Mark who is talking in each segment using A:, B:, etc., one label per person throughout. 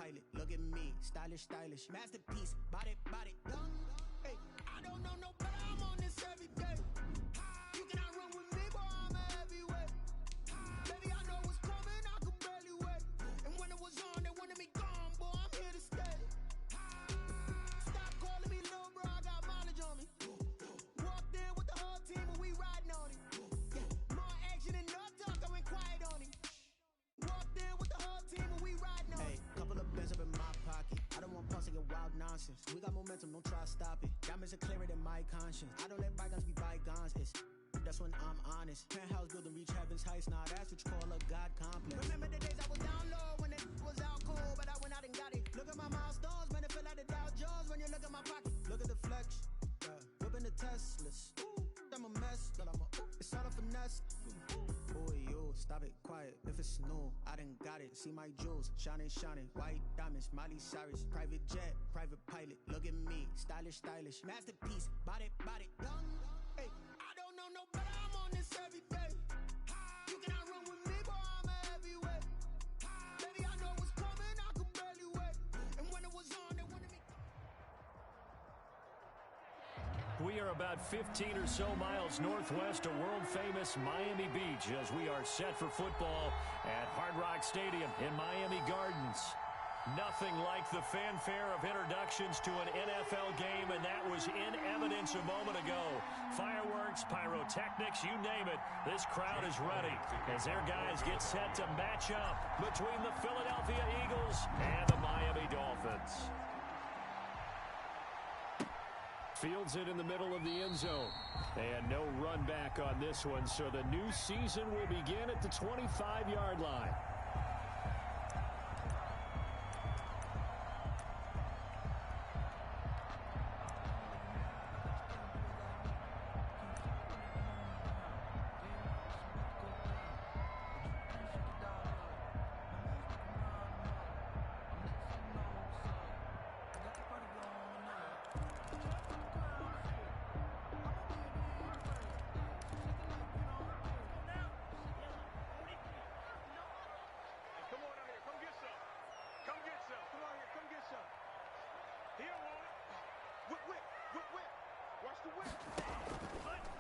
A: pilot. Look at me, stylish, stylish. Masterpiece, body, body. Hey, I don't know no better, I'm on this every day. You cannot run with me, boy, I'm a heavyweight. Baby, I know what's coming, I could barely wait. And when it was on, they wanted me gone, boy, I'm here to stay. Stop calling me little bro, I got mileage on me. Walked in with the whole team and we riding on it. Yeah, more action than no talk, I went quiet on it. Walked in with the whole team and we riding on it. Hey, couple of bands up in my pocket. I don't want pulse to get wild nonsense. We got momentum, don't try to stop it. Diamonds are clearer than my conscience. I don't let bygones be bygones. That's when I'm honest. Penthouse building, reach heaven's heights. Now that's what you call a God complex. Remember the days I was down low when it was out cold, but I went out and got it. Look at my milestones, man, it feel like the Dow Jones when you look at my pocket. Look at the flex, whipping the Teslas. I'm a mess, but it's all a finesse. Boy, yo, stop it, quiet. If it's new, I done got it. See my jewels, shining, shining. White diamonds, Miley Cyrus. Private jet, private pilot. Look at me, stylish, stylish. Masterpiece, body, body. Hey, I don't know no better, I'm on this every day. You cannot run with me, boy, I'm a heavyweight. Baby, I know what's coming, I could barely wait. And when it was on, they wanted me.
B: We are about 15 or so miles northwest of world-famous Miami Beach as we are set for football at Hard Rock Stadium in Miami Gardens. Nothing like the fanfare of introductions to an NFL game, and that was in evidence a moment ago. Fireworks, pyrotechnics, you name it. This crowd is ready as their guys get set to match up between the Philadelphia Eagles and the Miami Dolphins. Fields it in the middle of the end zone. And no run back on this one, so the new season will begin at the 25-yard line.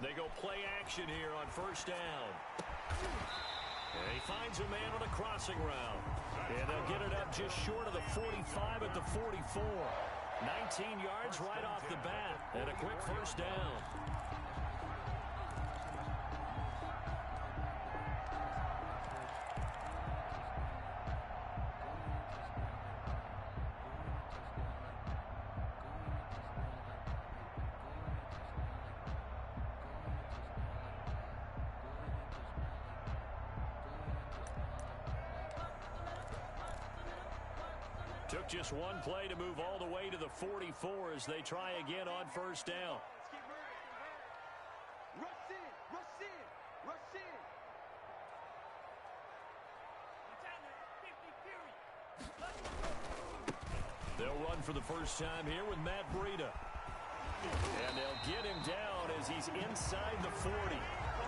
B: They go play action here on first down. And he finds a man on a crossing route. And they'll get it up just short of the 45 at the 44. 19 yards right off the bat. And a quick first down. Took just one play to move all the way to the 44 as they try again on first down. They'll run for the first time here with Matt Breida. And they'll get him down as he's inside the 40.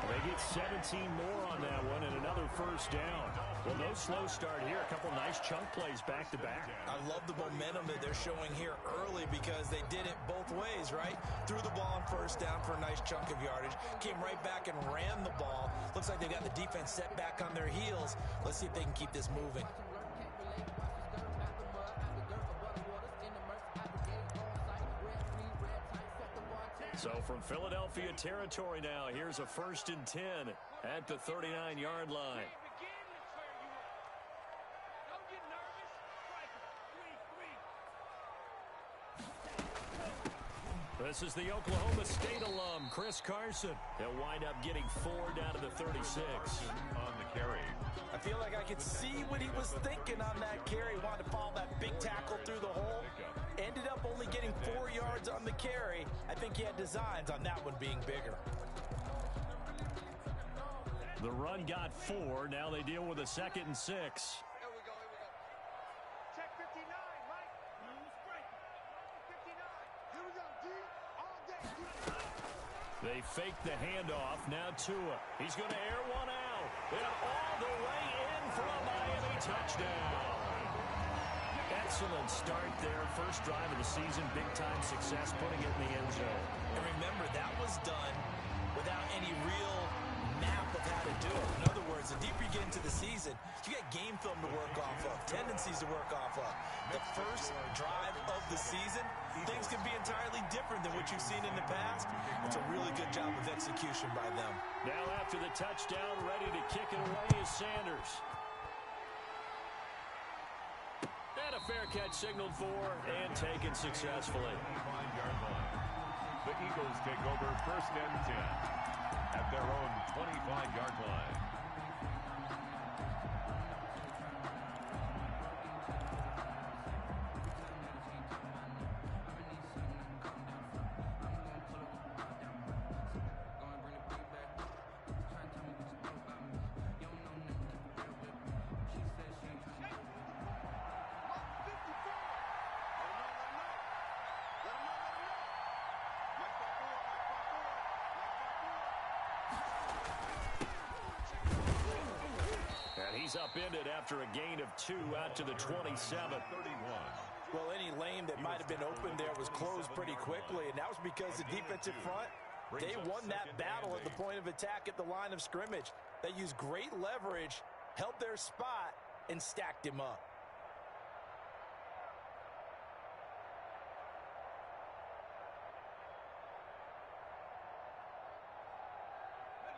B: They get 17 more on that one and another first down. Well, no slow start here. A couple nice chunk plays back-to-back.
C: I love the momentum that they're showing here early because they did it both ways, right? Threw the ball on first down for a nice chunk of yardage. Came right back and ran the ball. Looks like they've got the defense set back on their heels. Let's see if they can keep this moving.
B: So from Philadelphia territory now, here's a 1st and 10 at the 39-yard line. This is the Oklahoma State alum, Chris Carson. He'll wind up getting 4 down to the 36.
D: On the carry.
C: I feel like I could see what he was thinking on that carry. Wanted to follow that big tackle through the hole. Ended up only getting 4 yards on the carry. I think he had designs on that one being bigger.
B: The run got 4. Now they deal with a 2nd and 6.
E: Here we go. Check 59, right? Strike. 59. Here we go, D. All day.
B: They fake the handoff. Now Tua. He's going to air one out. And all the way in for a Miami touchdown. And excellent start there. First drive of the season, big-time success, putting it in the end zone.
C: And remember, that was done without any real map of how to do it. In other words, the deeper you get into the season, you get game film to work off of, tendencies to work off of. The first drive of the season, things can be entirely different than what you've seen in the past. It's a really good job of execution by them.
B: Now after the touchdown, ready to kick it away is Sanders. And a fair catch signaled for and taken successfully.
D: The Eagles take over 1st and 10 at their own 25-yard line.
B: He's upended after a gain of 2 out to the 27.
D: 31.
C: Well, any lane that might have been open there was closed pretty quickly, and that was because the defensive front, they won that battle at the point of attack at the line of scrimmage. They used great leverage, held their spot, and stacked him up.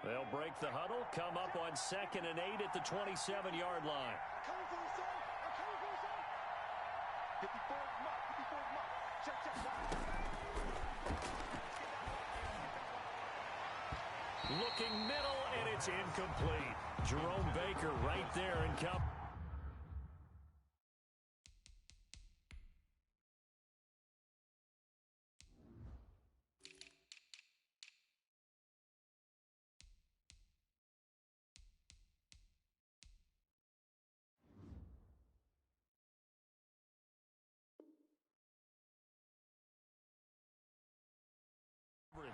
B: They'll break the huddle, come up on 2nd and 8 at the 27-yard line.
E: Coming for the zone. I'm coming for the zone. 54 mark. 54 mark. Check.
B: Looking middle, and it's incomplete. Jerome Baker right there in cover.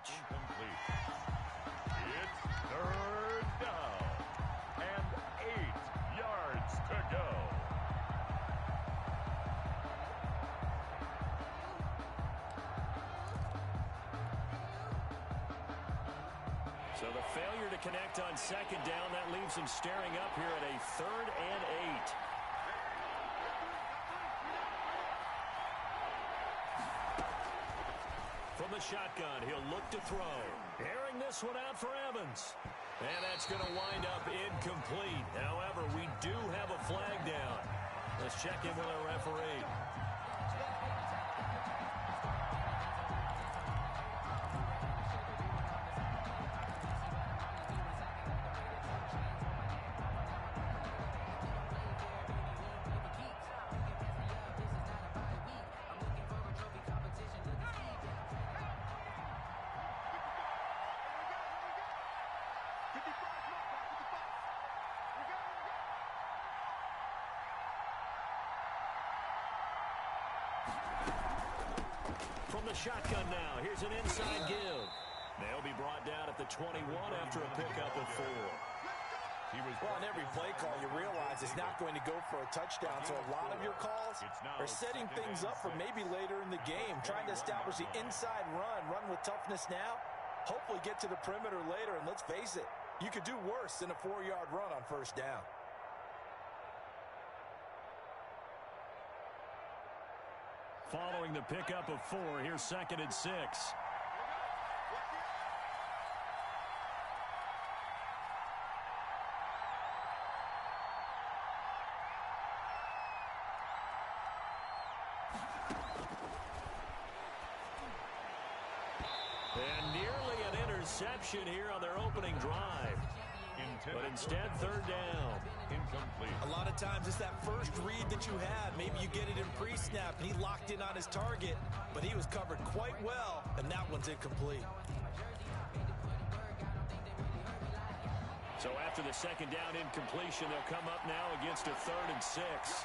D: Incomplete. It's 3rd down and 8 yards to go.
B: So the failure to connect on 2nd down, that leaves them staring up here at a 3rd and 8. From the shotgun, he'll look to throw. Airing this one out for Evans. And that's going to wind up incomplete. However, we do have a flag down. Let's check in with our referee. From the shotgun now, here's an inside give. They'll be brought down at the 21 after a pickup of 4.
C: Well, on every play call, you realize it's not going to go for a touchdown, so a lot of your calls are setting things up for maybe later in the game, trying to establish the inside run with toughness now, hopefully get to the perimeter later, and let's face it, you could do worse than a 4-yard run on 1st down.
B: Following the pickup of 4, here's 2nd and 6. And nearly an interception here on their opening drive. But instead, 3rd down.
D: Incomplete.
C: A lot of times it's that first read that you have. Maybe you get it in pre-snap, and he locked in on his target, but he was covered quite well, and that one's incomplete.
B: So after the 2nd down incompletion, they'll come up now against a 3rd and 6.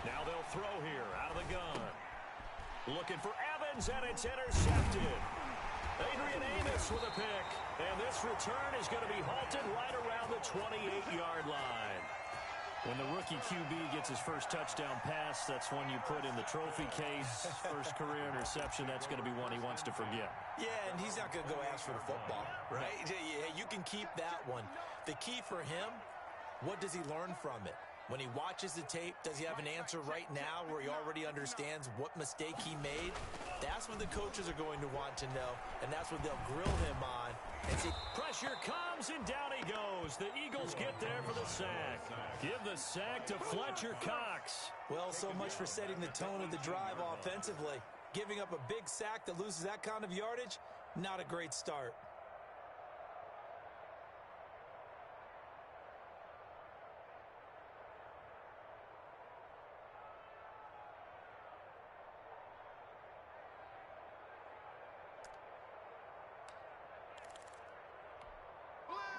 B: Now they'll throw here out of the gun. Looking for Evans, and it's intercepted. Adrian Amos with a pick. And this return is going to be halted right around the 28-yard line. When the rookie QB gets his first touchdown pass, that's one you put in the trophy case. First career interception, that's going to be one he wants to forget.
C: Yeah, and he's not going to go ask for the football, right? Yeah, you can keep that one. The key for him, what does he learn from it? When he watches the tape, does he have an answer right now where he already understands what mistake he made? That's what the coaches are going to want to know, and that's what they'll grill him on. And see,
B: pressure comes, and down he goes. The Eagles get there for the sack. Give the sack to Fletcher Cox.
C: well, so much for setting the tone of the drive offensively. Giving up a big sack that loses that kind of yardage, not a great start.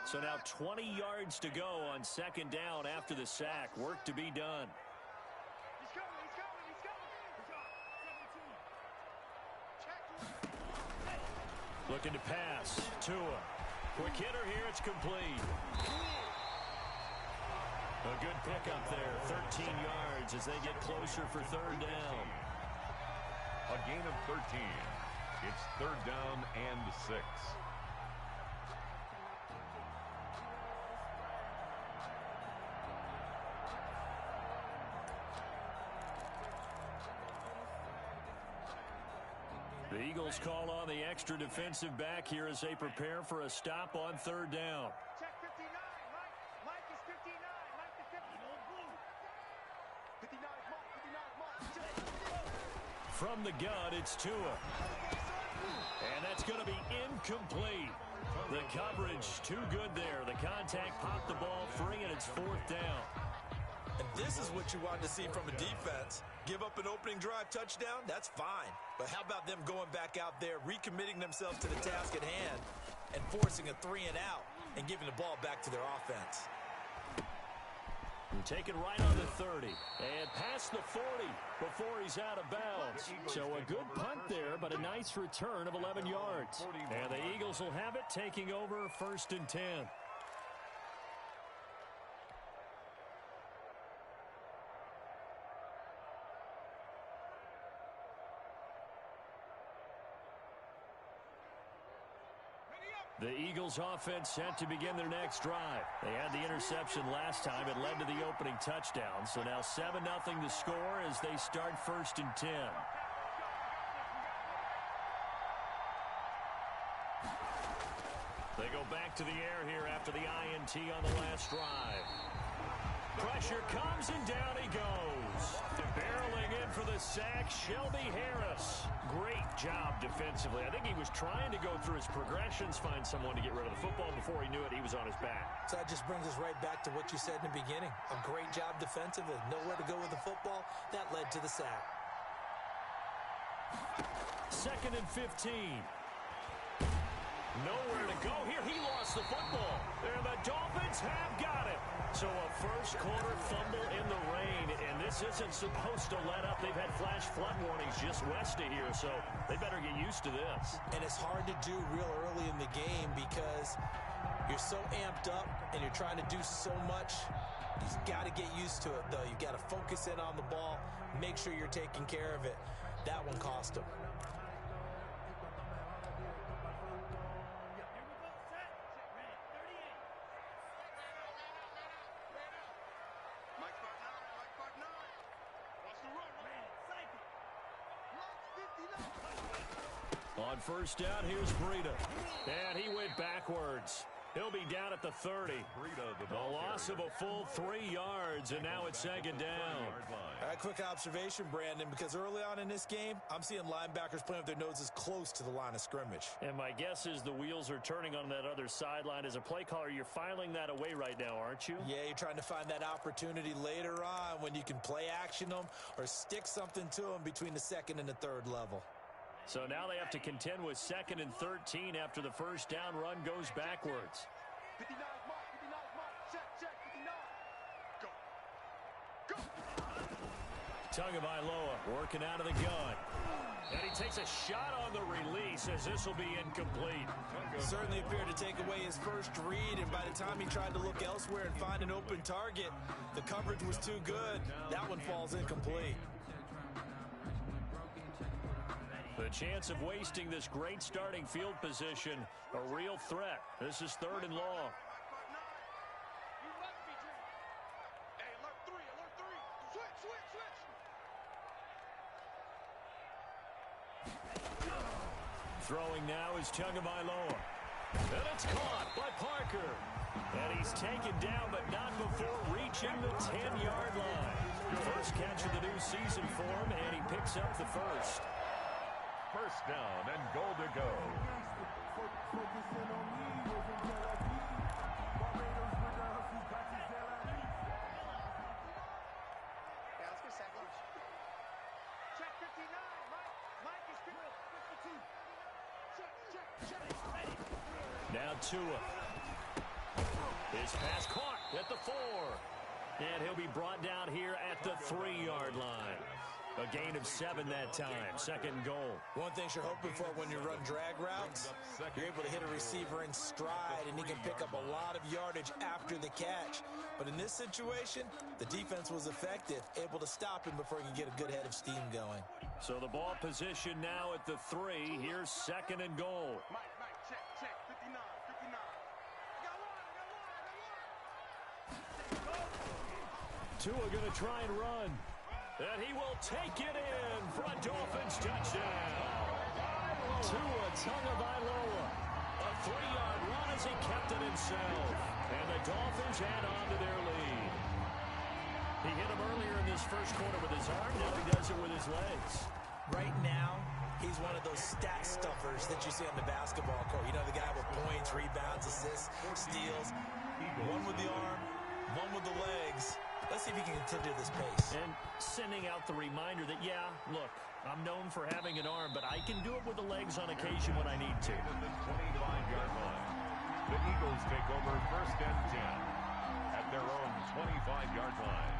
B: So now 20 yards to go on second down after the sack. Work to be done.
E: He's coming. Check.
B: Looking to pass. Tua. Quick hitter here. It's complete. A good pickup there. 13 yards as they get closer for third down.
D: A gain of 13. It's third down and 6.
B: The Eagles call on the extra defensive back here as they prepare for a stop on third down.
E: Check 59. Mike is 59. Mike the 50. 59 Mike.
B: From the gun, it's Tua. And that's going to be incomplete. The coverage too good there. The contact popped the ball free, and it's fourth down.
C: And this is what you wanted to see from a defense. Give up an opening drive touchdown, that's fine. But how about them going back out there, recommitting themselves to the task at hand, and forcing a 3 and out, and giving the ball back to their offense.
B: And take it right on the 30. And past the 40 before he's out of bounds. So a good punt there, but a nice return of 11 yards. And the Eagles will have it, taking over first and 10. The Eagles offense set to begin their next drive. They had the interception last time. It led to the opening touchdown. So now 7-0 to score as they start first and 10. They go back to the air here after the INT on the last drive. Pressure comes and down he goes. Barreling in for the sack, Shelby Harris. Great job defensively. I think he was trying to go through his progressions, find someone to get rid of the football. Before he knew it, he was on his back.
C: So that just brings us right back to what you said in the beginning. A great job defensively. Nowhere to go with the football. That led to the sack.
B: Second and 15. Nowhere to go here. He lost the football. And the Dolphins have got it. So a first quarter fumble in the rain, and this isn't supposed to let up. They've had flash flood warnings just west of here, so they better get used to this.
C: And it's hard to do real early in the game because you're so amped up and you're trying to do so much. You've got to get used to it, though. You've got to focus in on the ball, make sure you're taking care of it. That one cost them.
B: On first down, here's Breida. And he went backwards. He'll be down at the 30. A loss of a full 3 yards, and now it's second down.
C: All right, quick observation, Brandon, because early on in this game, I'm seeing linebackers playing with their noses close to the line of scrimmage.
B: And my guess is the wheels are turning on that other sideline. As a play caller, you're filing that away right now, aren't you?
C: Yeah, you're trying to find that opportunity later on when you can play action them or stick something to them between the second and the third level.
B: So now they have to contend with second and 13 after the first down run goes backwards.
E: 59 Mike. Check, 59. Go.
B: Tagovailoa working out of the gun. And he takes a shot on the release as this will be incomplete.
C: Certainly appeared to take away his first read, and by the time he tried to look elsewhere and find an open target, the coverage was too good. That one falls incomplete.
B: The chance of wasting this great starting field position, a real threat. This is 3rd and long. Throwing now is Tagovailoa. And it's caught by Parker. And he's taken down, but not before reaching the 10-yard line. First catch of the new season for him, and he picks up the first.
D: First down and goal to go.
B: Now Tua. His pass caught at the 4. And he'll be brought down here at the 3-yard line. A gain of 7 that time. 2nd goal.
C: One thing you're hoping for when you run drag routes, you're able to hit a receiver in stride, and he can pick up a lot of yardage after the catch. But in this situation, the defense was effective, able to stop him before he could get a good head of steam going.
B: So the ball position now at the 3. Here's 2nd and goal.
E: Check, 59.
B: Tua going to try and run. And he will take it in for a Dolphins touchdown. Tua Tagovailoa. A 3-yard run as he kept it himself. And the Dolphins add on to their lead. He hit him earlier in this first quarter with his arm. Now he does it with his legs.
C: Right now, he's one of those stat stuffers that you see on the basketball court. You know, the guy with points, rebounds, assists, steals. One with the arm, one with the legs. Let's see if he can continue this pace.
B: And sending out the reminder that, yeah, look, I'm known for having an arm, but I can do it with the legs on occasion when I need to.
D: The 25-yard line. The Eagles take over 1st and 10 at their own 25-yard line.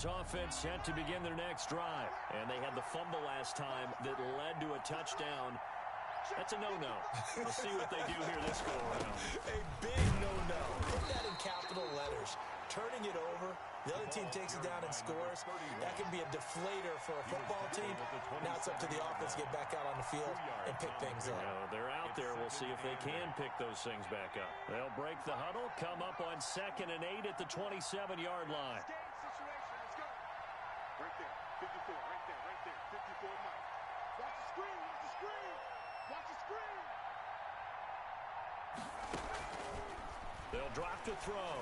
B: Offense set to begin their next drive. And they had the fumble last time that led to a touchdown. That's a no-no. We'll see what they do here this go around.
C: A big no-no. Put that in capital letters. Turning it over, the other team takes it down and scores. That can be a deflator for a football team. Now it's up to the offense to get back out on the field and pick things up.
B: They're out there. We'll see if they can pick those things back up. They'll break the huddle, come up on 2nd and 8 at the 27-yard line.
E: Right there, 54, right there, 54, Mike. Watch the screen, watch the screen.
B: They'll drop to throw.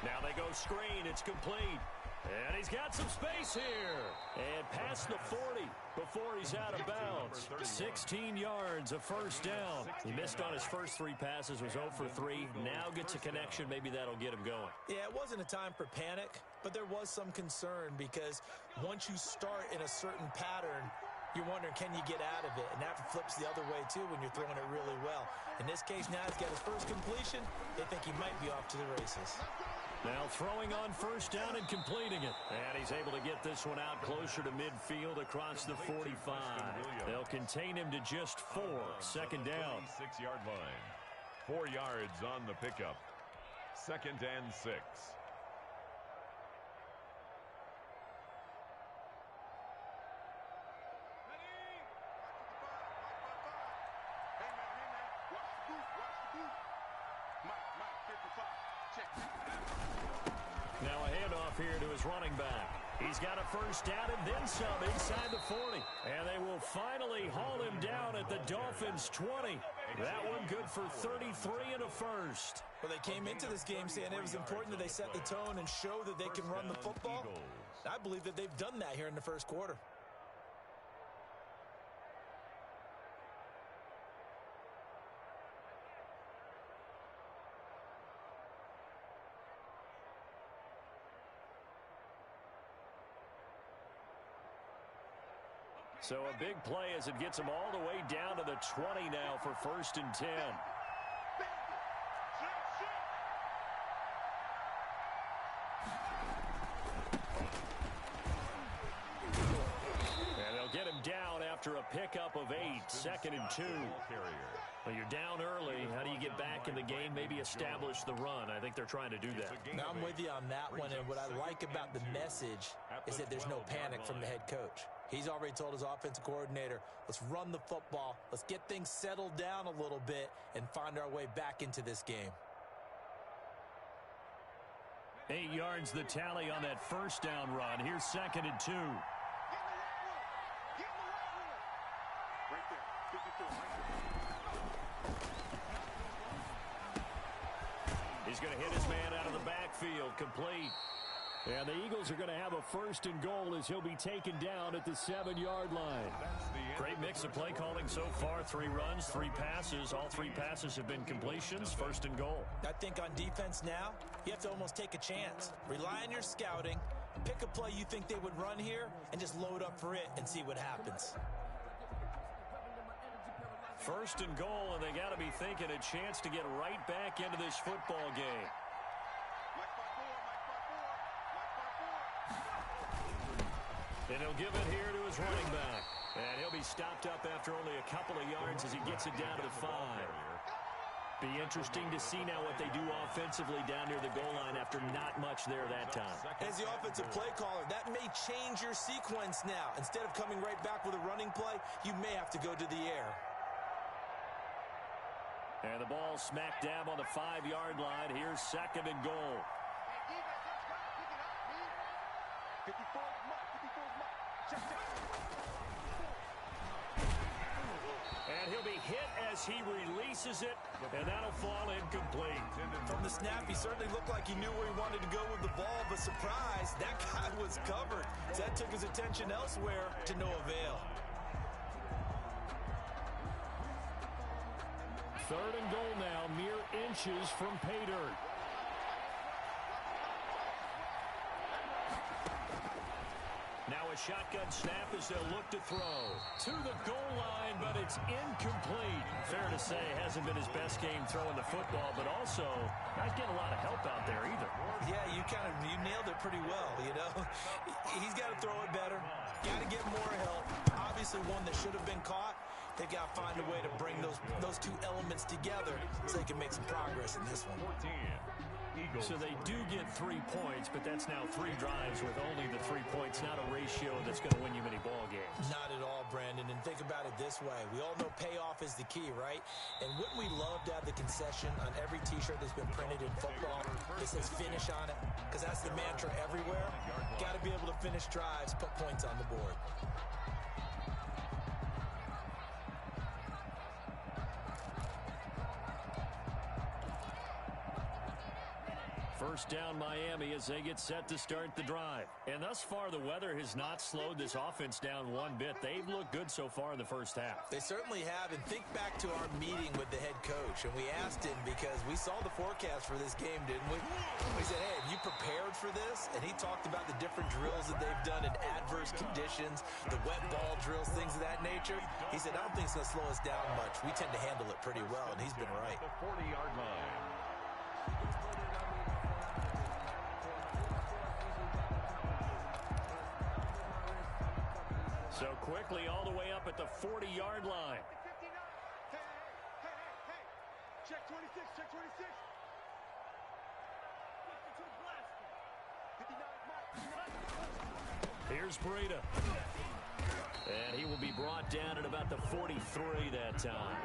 B: Now they go screen, it's complete. And he's got some space here. And past the 40 before he's out of bounds. 16 yards, a first down. He missed on his first 3 passes, was 0 for 3. Now gets a connection. Maybe that'll get him going.
C: Yeah, it wasn't a time for panic, but there was some concern because once you start in a certain pattern, you're wondering, can you get out of it? And that flips the other way, too, when you're throwing it really well. In this case, now he's got his first completion. They think he might be off to the races.
B: Now throwing on first down and completing it. And he's able to get this one out closer to midfield across the 45. They'll contain him to just 4. 2nd down.
D: 6-yard line. 4 yards on the pickup. 2nd and 6.
B: Now a handoff here to his running back. He's got a first down and then some inside the 40. And they will finally haul him down at the Dolphins' 20. That one good for 33 and a first.
C: Well, they came into this game saying it was important that they set the tone and show that they can run the football. I believe that they've done that here in the first quarter.
B: So a big play as it gets them all the way down to the 20 now for 1st and 10. And they'll get him down after a pickup of 8, 2nd and 2. Well, you're down early. How do you get back in the game? Maybe establish the run. I think they're trying to do that.
C: Now I'm with you on that one, and what I like about the message is that there's no panic from the head coach. He's already told his offensive coordinator, let's run the football, let's get things settled down a little bit and find our way back into this game.
B: 8 yards the tally on that 1st down run. Here's 2nd and 2. He's going to hit his man out of the backfield, complete. And the Eagles are going to have a 1st and goal as he'll be taken down at the 7-yard line. Great mix of play calling so far. 3 runs, 3 passes. All 3 passes have been completions. 1st and goal.
C: I think on defense now, you have to almost take a chance. Rely on your scouting. Pick a play you think they would run here and just load up for it and see what happens.
B: 1st and goal, and they got to be thinking a chance to get right back into this football game. And he'll give it here to his running back. And he'll be stopped up after only a couple of yards as he gets it down to the 5. Be interesting to see now what they do offensively down near the goal line after not much there that time.
C: As the offensive play caller, that may change your sequence now. Instead of coming right back with a running play, you may have to go to the air.
B: And the ball smack dab on the 5-yard line. Here's 2nd and goal. And he'll be hit as he releases it, and that'll fall incomplete.
C: From the snap, he certainly looked like he knew where he wanted to go with the ball, but surprise, that guy was covered. So that took his attention elsewhere to no avail.
B: 3rd and goal now, mere inches from pay dirt. Now a shotgun snap as they'll look to throw. To the goal line, but it's incomplete. Fair to say, hasn't been his best game throwing the football, but also not getting a lot of help out there either.
C: Yeah, you nailed it pretty well, you know. He's got to throw it better. Got to get more help. Obviously one that should have been caught. They got to find a way to bring those 2 elements together so they can make some progress in this one.
B: So they do get 3 points, but that's now 3 drives with only the 3 points, not a ratio that's going to win you many ball games.
C: Not at all, Brandon, and think about it this way. We all know payoff is the key, right? And wouldn't we love to have the concession on every T-shirt that's been printed in football that says finish on it? Because that's the mantra everywhere. Got to be able to finish drives, put points on the board.
B: 1st down Miami as they get set to start the drive. And thus far, the weather has not slowed this offense down one bit. They've looked good so far in the 1st half.
C: They certainly have. And think back to our meeting with the head coach. And we asked him because we saw the forecast for this game, didn't we? We said, hey, have you prepared for this? And he talked about the different drills that they've done in adverse conditions, the wet ball drills, things of that nature. He said, I don't think it's going to slow us down much. We tend to handle it pretty well, and he's been right.
D: The 40-yard line.
B: So quickly all the way up at the 40-yard line.
E: Hey. Check 26, check 26.
B: Here's Breida. And he will be brought down at about the 43 that time.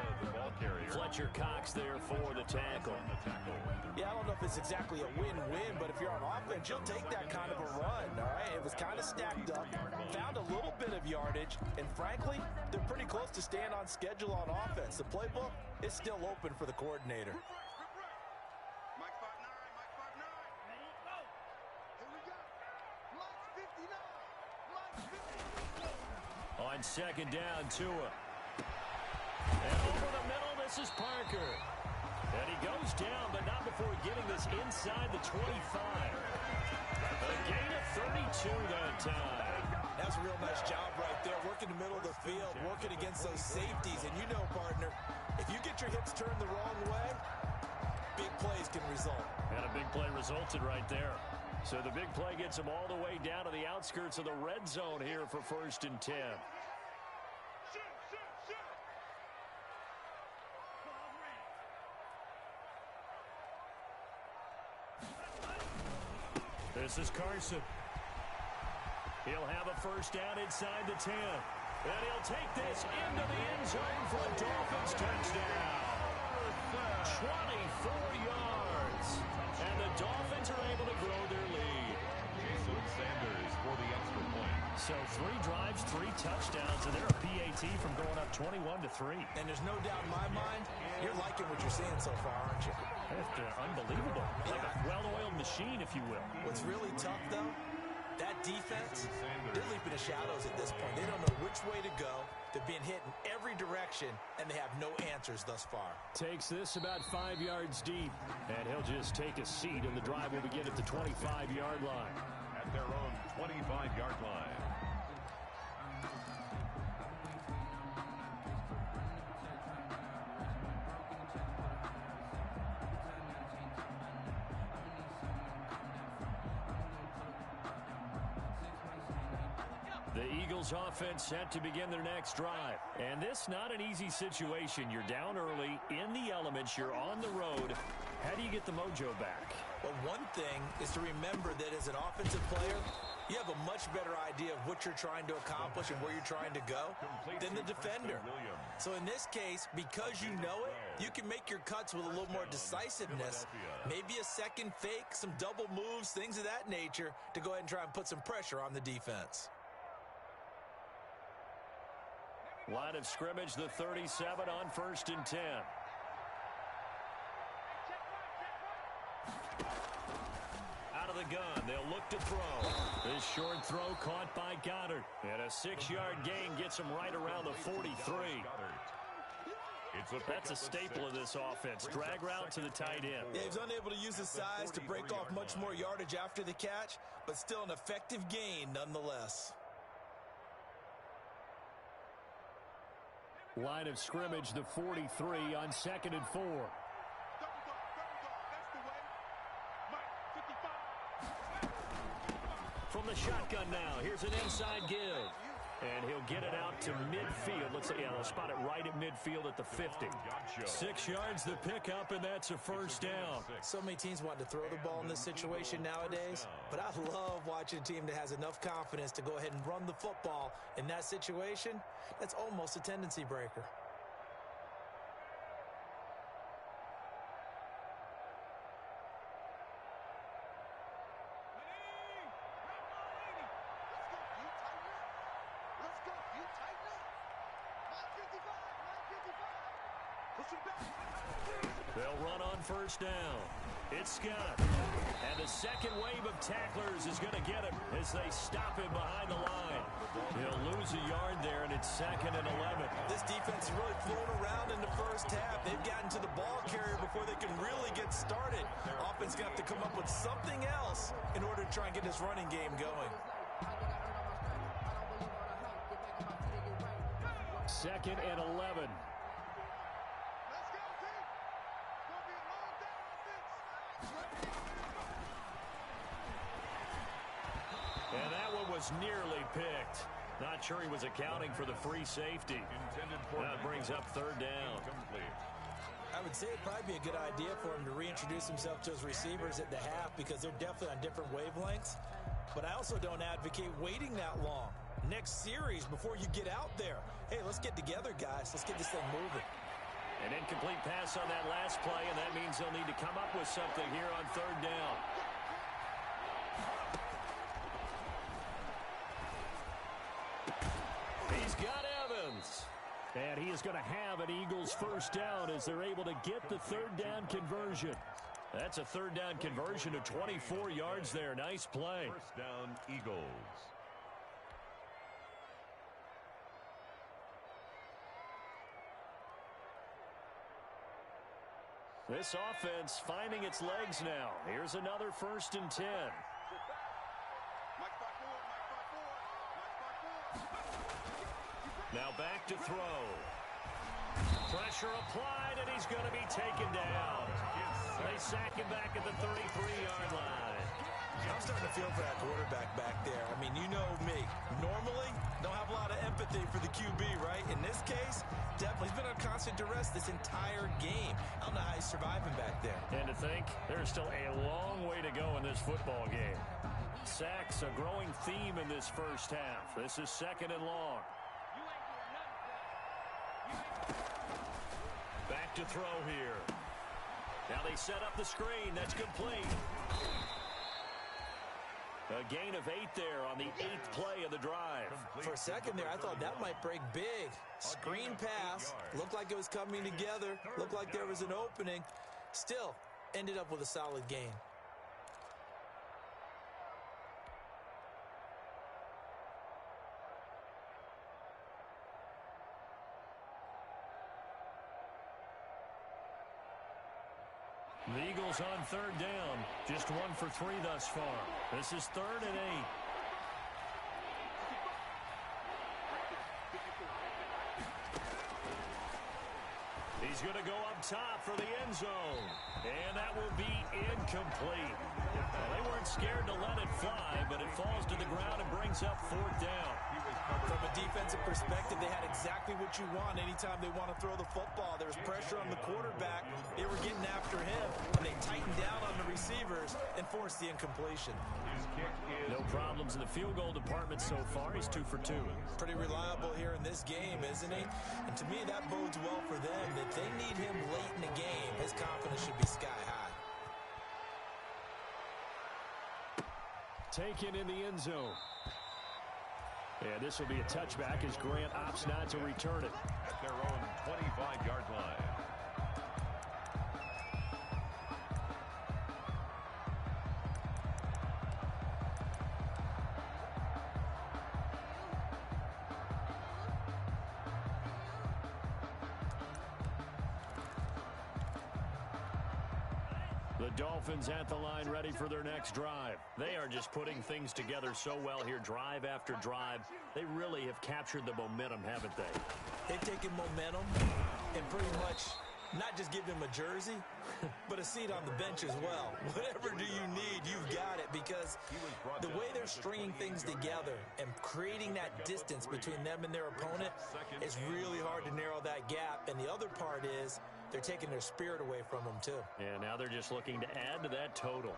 B: Fletcher Cox there for the tackle.
C: Yeah, I don't know if it's exactly a win-win, but if you're on offense, you'll take that kind of a run, all right? It was kind of stacked up, found a little bit of yardage, and frankly, they're pretty close to staying on schedule on offense. The playbook is still open for the coordinator.
E: Mike 5'9", Mike 5'9". Ready, go. Here we go. Mike 59. Mike 59.
B: On 2nd down, Tua. And over the middle, this is Parker. And he goes down, but not before getting this inside the 25. A gain of 32 that time.
C: That's a real nice job right there. Working the middle of the field, working against those safeties. And you know, partner, if you get your hips turned the wrong way, big plays can result.
B: And a big play resulted right there. So the big play gets them all the way down to the outskirts of the red zone here for 1st and 10. This is Carson. He'll have a first down inside the 10. And he'll take this into the end zone for a Dolphins touchdown. 24 yards. And the Dolphins are able to grow their lead.
D: Jason Sanders for the extra point.
B: So 3 drives, 3 touchdowns, and they're a PAT from going up 21-3.
C: And there's no doubt in my mind, you're liking what you're seeing so far, aren't you?
B: That's unbelievable. Like a well-oiled machine, if you will.
C: What's really tough, though, that defense, they're leaping the shadows at this point. They don't know which way to go. They're being hit in every direction, and they have no answers thus far.
B: Takes this about 5 yards deep, and he'll just take a seat, and the drive will begin at the 25-yard line.
D: At their own 25-yard line.
B: The Eagles offense set to begin their next drive. And this not an easy situation. You're down early, in the elements, you're on the road. How do you get the mojo back?
C: Well, one thing is to remember that as an offensive player, you have a much better idea of what you're trying to accomplish and where you're trying to go than the defender. So in this case, because you know it, you can make your cuts with a little more decisiveness. Maybe a second fake, some double moves, things of that nature to go ahead and try and put some pressure on the defense.
B: Line of scrimmage, the 37 on 1st and 10. Out of the gun, they'll look to throw. This short throw caught by Goddard. And a 6-yard gain gets him right around the 43. That's a staple of this offense. Drag route to the tight end.
C: Yeah, he's unable to use his size to break off much more yardage after the catch, but still an effective gain nonetheless.
B: Line of scrimmage, the 43 on 2nd and 4. From the shotgun now, here's an inside give. And he'll get it out to midfield. Let's say, they'll spot it right at midfield at the 50. 6 yards the pickup, and that's a first down.
C: So many teams want to throw the ball in this situation nowadays, but I love watching a team that has enough confidence to go ahead and run the football. In that situation, that's almost a tendency breaker.
B: They'll run on first down. It's Scott. And the second wave of tacklers is going to get him as they stop him behind the line. He'll lose a yard there, and it's 2nd and 11.
C: This defense is really flown around in the first half. They've gotten to the ball carrier before they can really get started. Offense going to have to come up with something else in order to try and get this running game going.
B: 2nd and 11. And that one was nearly picked. Not sure he was accounting for the free safety. That brings up 3rd down.
C: I would say it'd probably be a good idea for him to reintroduce himself to his receivers at the half because they're definitely on different wavelengths. But I also don't advocate waiting that long. Next series before you get out there. Hey, let's get together, guys. Let's get this thing moving.
B: An incomplete pass on that last play, and that means they'll need to come up with something here on 3rd down. He's got Evans. And he is going to have an Eagles first down as they're able to get the 3rd down conversion. That's a 3rd down conversion of 24 yards there. Nice play.
D: First down, Eagles.
B: This offense finding its legs now. Here's another 1st and 10. Now back to throw. Pressure applied, and he's going to be taken down. They sack him back at the 33-yard line.
C: I'm starting to feel for that quarterback back there. I mean, you know me. Normally, don't have a lot of empathy for the QB, right? In this case, definitely. He's been on constant duress this entire game. I don't know how he's surviving back there.
B: And to think, there's still a long way to go in this football game. Sacks, a growing theme in this first half. This is 2nd and long. Back to throw here. Now they set up the screen. That's complete. A gain of 8 there on the 8th play of the drive.
C: For a second there, I thought that might break big. Screen pass. Looked like it was coming together. Looked like there was an opening. Still, ended up with a solid gain.
B: The Eagles on 3rd down. Just 1 for 3 thus far. This is 3rd and 8. He's going to go up top for the end zone. And that will be incomplete. Well, they weren't scared to let it fly, but it falls to the ground and brings up 4th down.
C: From a defensive perspective, they had exactly what you want anytime they want to throw the football. There was pressure on the quarterback. They were getting after him, and they tightened down on the receivers and forced the incompletion.
B: No problems in the field goal department so far. He's 2 for 2.
C: Pretty reliable here in this game, isn't he? And to me, that bodes well for them. If they need him late in the game, his confidence should be sky high.
B: Taken in the end zone. And this will be a touchback as Grant opts not to return it.
D: At their own 25-yard line.
B: The Dolphins at the line ready for their next drive. They are just putting things together so well here, drive after drive. They really have captured the momentum, haven't they?
C: They've taken momentum and pretty much not just give him a jersey, but a seat on the bench as well. Whatever do you need, you've got it, because the way they're stringing things together and creating that distance between them and their opponent, it's really hard to narrow that gap. And the other part is they're taking their spirit away from them, too.
B: And now they're just looking to add to that total.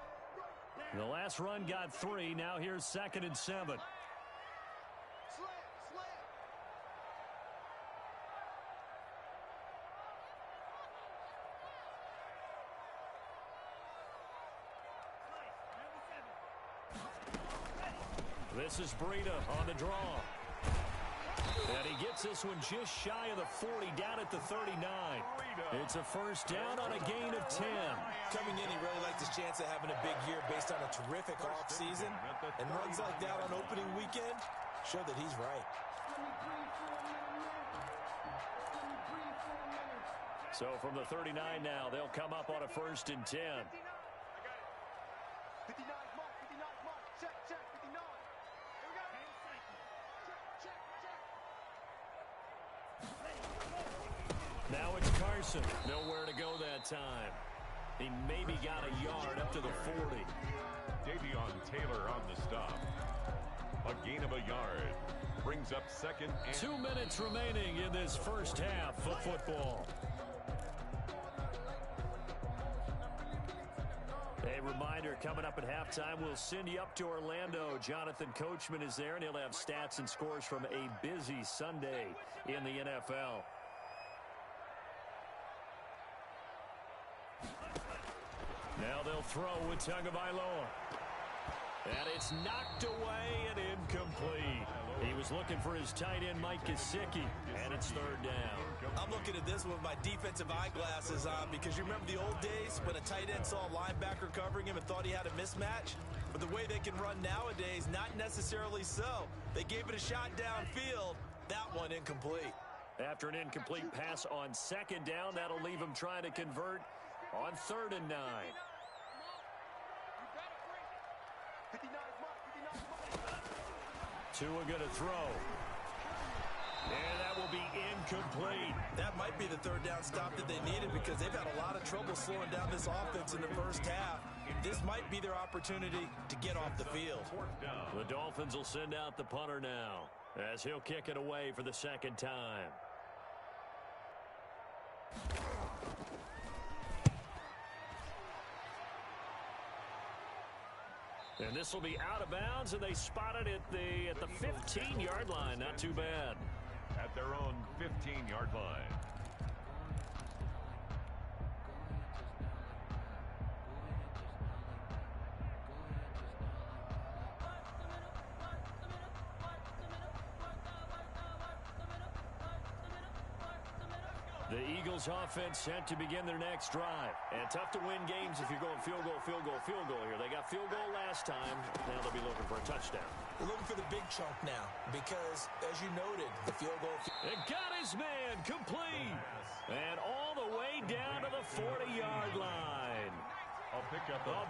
B: The last run got 3. Now here's 2nd and 7. This is Breida on the draw. And he gets this one just shy of the 40, down at the 39. It's a first down on a gain of 10.
C: Coming in, he really liked his chance of having a big year based on a terrific offseason. And runs like that on opening weekend show that he's right.
B: So from the 39 now, they'll come up on a 1st and 10.
E: 59 mark, 59 mark, check, 59. Here we go. Check.
B: Now it's Carson. Nowhere to go that time. He maybe got a yard up to the 40.
D: Davion Taylor on the stop. A gain of a yard. Brings up 2nd and
B: 2 minutes remaining in this first half of football. A reminder, coming up at halftime, we'll send you up to Orlando. Jonathan Coachman is there, and he'll have stats and scores from a busy Sunday in the NFL. Now they'll throw with Tagovailoa. And it's knocked away and incomplete. He was looking for his tight end, Mike Gesicki, and it's 3rd down.
C: I'm looking at this with my defensive eyeglasses on, because you remember the old days when a tight end saw a linebacker covering him and thought he had a mismatch? But the way they can run nowadays, not necessarily so. They gave it a shot downfield. That one incomplete.
B: After an incomplete pass on 2nd down, that'll leave him trying to convert on 3rd and 9. Tua going to throw. And that will be incomplete.
C: That might be the third down stop that they needed because they've had a lot of trouble slowing down this offense in the first half. This might be their opportunity to get off the field.
B: The Dolphins will send out the punter now as he'll kick it away for the second time. And this will be out of bounds, and they spot it at the 15-yard line. Not too bad.
D: At their own 15-yard line.
B: The Eagles offense set to begin their next drive. And tough to win games if you're going field goal, field goal, field goal here. They got field goal last time. Now they'll be looking for a touchdown.
C: They're looking for the big chunk now because, as you noted, the field goal.
B: And got his man complete. And all the way down to the 40-yard line.
D: A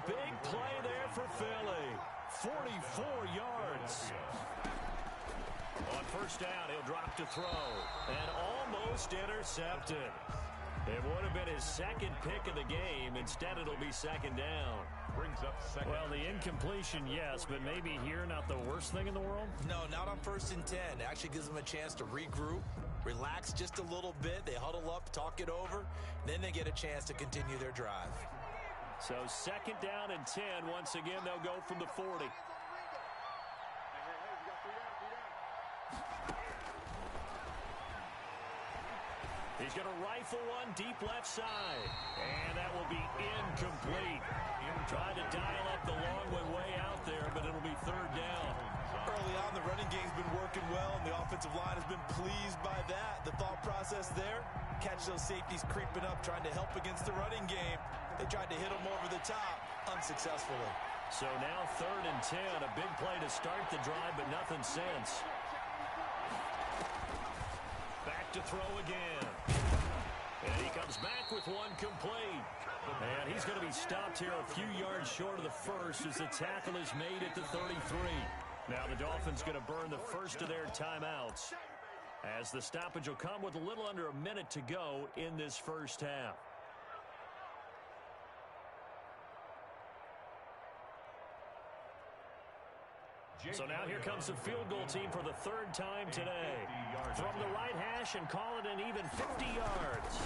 B: big play there for Philly. 44 yards. On first down, he'll drop to throw. And almost intercepted. It would have been his second pick of the game. Instead, it'll be second down.
D: Brings up second.
B: Well, the incompletion, yes, but maybe here not the worst thing in the world?
C: No, not on 1st and 10. It actually gives them a chance to regroup, relax just a little bit. They huddle up, talk it over. Then they get a chance to continue their drive.
B: So second down and 10. Once again, they'll go from the 40. He's going to rifle one deep left side. And that will be incomplete. Trying to dial up the long way out there, but it'll be third down.
C: Early on, the running game's been working well, and the offensive line has been pleased by that. The thought process there, catch those safeties creeping up, trying to help against the running game. They tried to hit them over the top, unsuccessfully.
B: So now 3rd and 10, a big play to start the drive, but nothing since. Back to throw again. And he comes back with one complete. And he's going to be stopped here a few yards short of the first as the tackle is made at the 33. Now the Dolphins going to burn the first of their timeouts as the stoppage will come with a little under a minute to go in this first half. So now here comes the field goal team for the third time today. From the right hash and call it an even 50 yards.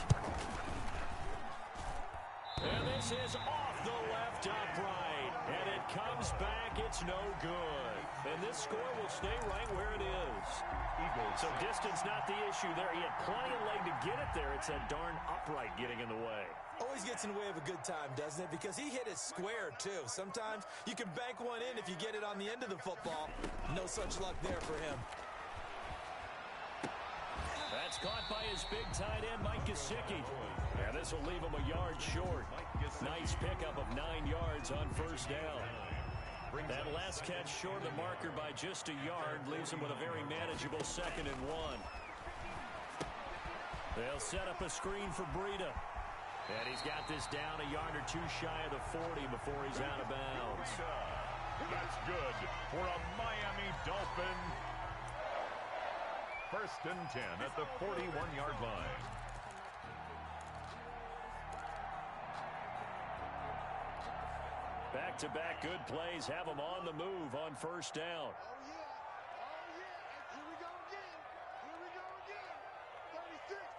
B: And this is off the left upright. And it comes back. It's no good. And this score will stay right where it is. So distance not the issue there. He had plenty of leg to get it there. It's that darn upright getting in the way.
C: Always gets in the way of a good time, doesn't it? Because he hit it square, too. Sometimes you can bank one in if you get it on the end of the football. No such luck there for him.
B: That's caught by his big tight end, Mike Gesicki. And this will leave him a yard short. Nice pickup of 9 yards on first down. That last catch short of the marker by just a yard leaves him with a very manageable 2nd and 1. They'll set up a screen for Breida. And he's got this down a yard or two shy of the 40 before he's out of bounds.
D: That's good for a Miami Dolphin. 1st and 10 at the 41-yard line.
B: Back-to-back good plays have them on the move on first down.
E: Oh, yeah. Here we go again. Here we go again.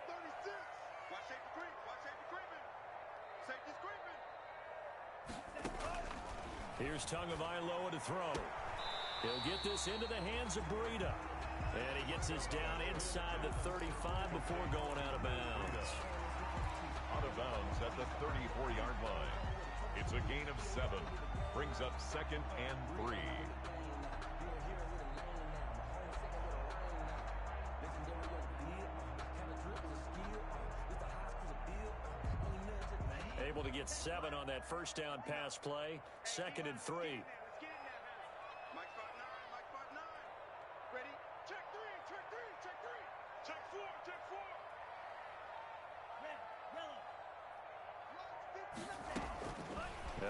E: 36. Watch safety creep. Watch safety creeping. Safety's creeping.
B: Here's Tagovailoa to throw. He'll get this into the hands of Breida. And he gets this down inside the 35 before going out of bounds.
D: Out of bounds at the 34-yard line. It's a gain of 7. Brings up 2nd and 3.
B: Able to get 7 on that first down pass play. 2nd and 3.
E: Mike spot 9. Ready? Check 3. Check 4.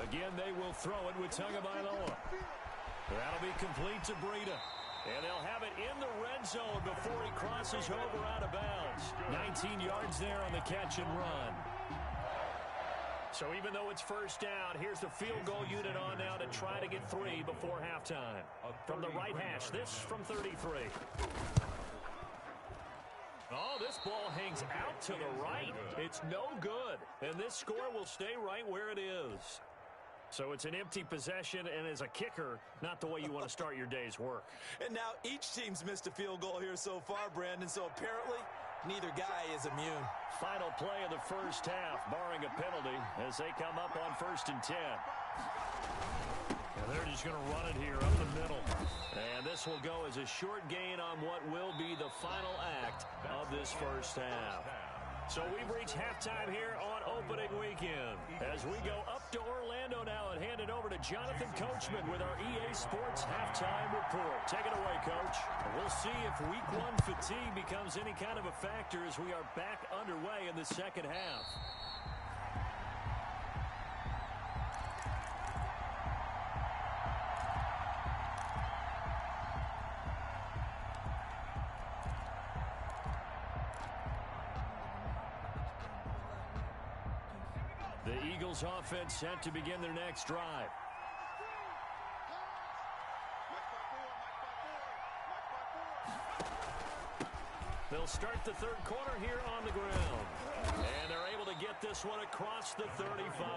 B: Again, they will throw it with Tagovailoa. That'll be complete to Breida. And they'll have it in the red zone before he crosses over out of bounds. 19 yards there on the catch and run. So even though it's first down, here's the field goal unit on now to try to get 3 before halftime. From the right hash, this from 33. Oh, this ball hangs out to the right. It's no good. And this score will stay right where it is. So it's an empty possession, and as a kicker, not the way you want to start your day's work.
C: And now each team's missed a field goal here so far, Brandon, so apparently neither guy is immune.
B: Final play of the first half, barring a penalty, as they come up on 1st and 10. And they're just going to run it here up the middle. And this will go as a short gain on what will be the final act of this first half. So we've reached halftime here on opening weekend. As we go up to Orlando now and hand it over to Jonathan Coachman with our EA Sports Halftime Report. Take it away, Coach. We'll see if Week 1 fatigue becomes any kind of a factor as we are back underway in the second half. The Eagles offense set to begin their next drive. They'll start the third quarter here on the ground. And they're able to get this one across the 35.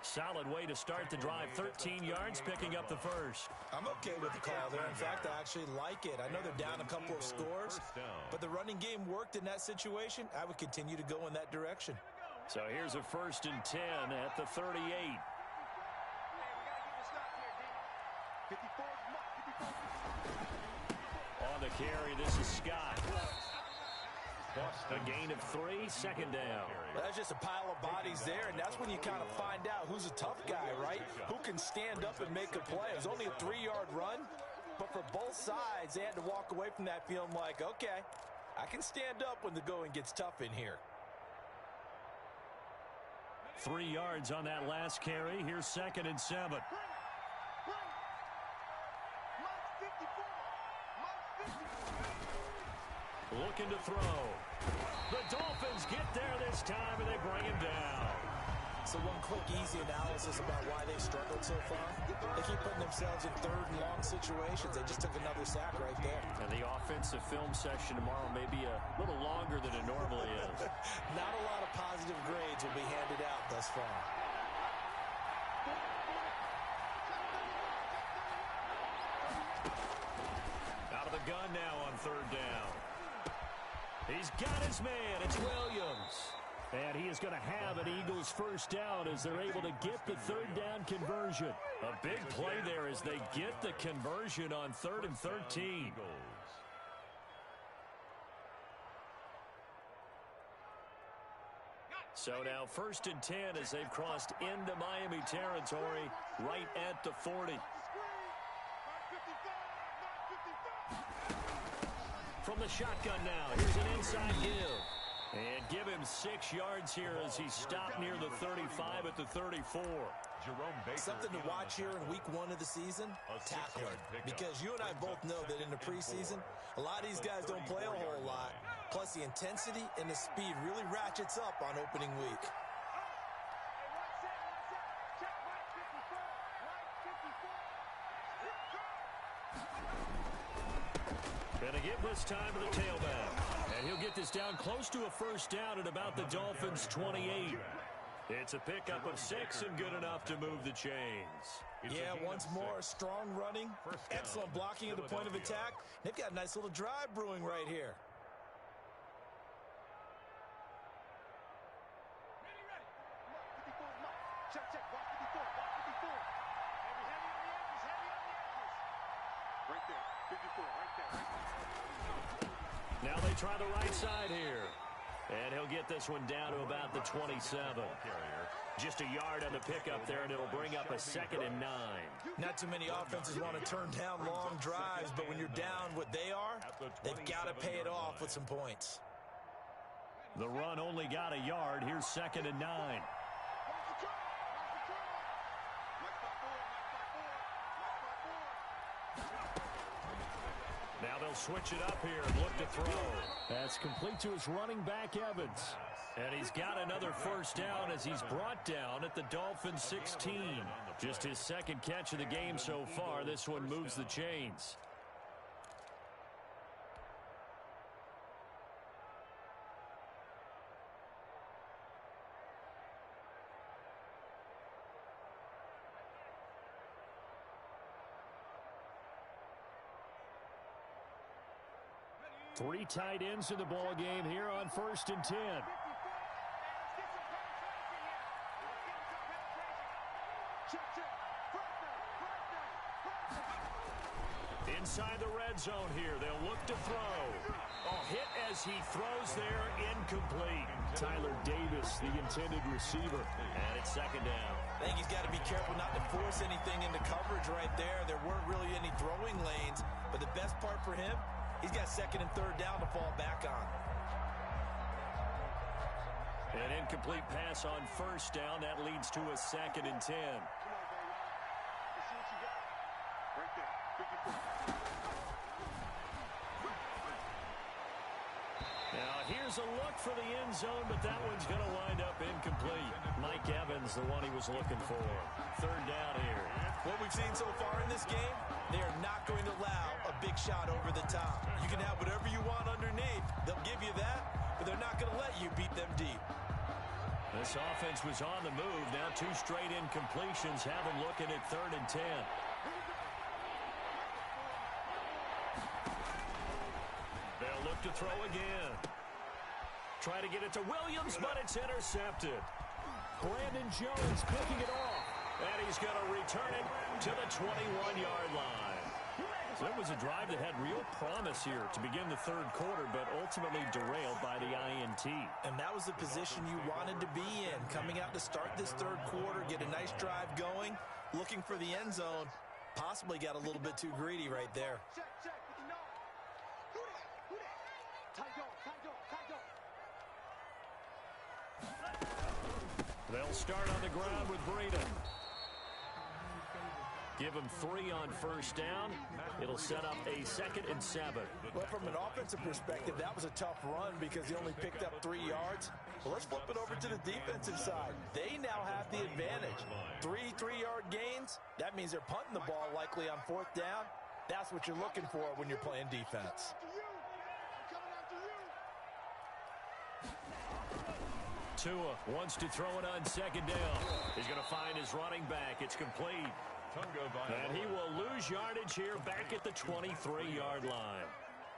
B: Solid way to start the drive. 13 yards, picking up the first.
C: I'm okay with the call there. In fact, I actually like it. I know they're down a couple of scores, but the running game worked in that situation. I would continue to go in that direction.
B: So here's a 1st and 10 at the 38. On the carry, this is Scott. A gain of 3, second down.
C: That's just a pile of bodies there, and that's when you kind of find out who's a tough guy, right? Who can stand up and make a play. It was only a 3-yard run, but for both sides, they had to walk away from that feeling like, okay, I can stand up when the going gets tough in here.
B: 3 yards on that last carry. Here's 2nd and 7. Looking to throw. The Dolphins get there this time, and they bring him down.
C: So one quick, easy analysis about why they struggled so far. They keep putting themselves in 3rd and long situations. They just took another sack right there.
B: And the offensive film session tomorrow may be a little longer than it normally is.
C: Not a lot of positive grades will be handed out thus far.
B: Out of the gun now on 3rd down. He's got his man. It's Williams. And he is going to have an Eagles first down as they're able to get the 3rd down conversion. A big play there as they get the conversion on 3rd and 13. So now 1st and 10 as they've crossed into Miami territory right at the 40. From the shotgun now, here's an inside give. And give him 6 yards here as he stopped near the 35 at the 34.
C: Something to watch here in week 1 of the season, tackling. Because you and I both know that in the preseason, a lot of these guys don't play a whole lot. Plus the intensity and the speed really ratchets up on opening week.
B: Gonna give this time to the tailback. And he'll get this down close to a first down at about the Dolphins' 28. It's a pickup of 6 and good enough to move the chains.
C: Yeah, once more, strong running, excellent blocking at the point of attack. They've got a nice little drive brewing right here.
B: Now they try the right side here. And he'll get this one down to about the 27. Just a yard on the pickup there, and it'll bring up a 2nd and 9.
C: Not too many offenses want to turn down long drives, but when you're down what they are, they've got to pay it off with some points.
B: The run only got a yard. Here's 2nd and 9. Now they'll switch it up here and look to throw. That's complete to his running back, Evans. And he's got another first down as he's brought down at the Dolphins 16. Just his second catch of the game so far. This one moves the chains. Three tight ends in the ball game here on 1st and 10. Inside the red zone here, they'll look to throw. Hit as he throws there, incomplete. Tyler Davis, the intended receiver, and it's second down.
C: I think he's got to be careful not to force anything into coverage right there. There weren't really any throwing lanes, but the best part for him, he's got second and third down to fall back on.
B: An incomplete pass on first down. That leads to a 2nd and 10. Now here's a look for the end zone, but that one's going to wind up incomplete. Mike Evans, the one he was looking for. Third down here.
C: What we've seen so far in this game, they are not going to allow a big shot over the top. You can have whatever you want underneath. They'll give you that, but they're not going to let you beat them deep.
B: This offense was on the move. Now 2 straight incompletions have them looking at 3rd and 10. They'll look to throw again. Try to get it to Williams, but it's intercepted. Brandon Jones picking it off. And he's going to return it to the 21-yard line. So it was a drive that had real promise here to begin the third quarter, but ultimately derailed by the INT.
C: And that was the position you wanted to be in. Coming out to start this third quarter, get a nice drive going, looking for the end zone. Possibly got a little bit too greedy right there.
B: They'll start on the ground with Breeden. Give him 3 on first down. It'll set up a 2nd and 7.
C: Well, from an offensive perspective, that was a tough run because he only picked up 3 yards. Well, let's flip it over to the defensive side. They now have the advantage. 3 3-yard gains. That means they're punting the ball likely on 4th down. That's what you're looking for when you're playing defense.
B: Tua wants to throw it on 2nd down. He's going to find his running back. It's complete. And he will lose yardage here back at the 23-yard line.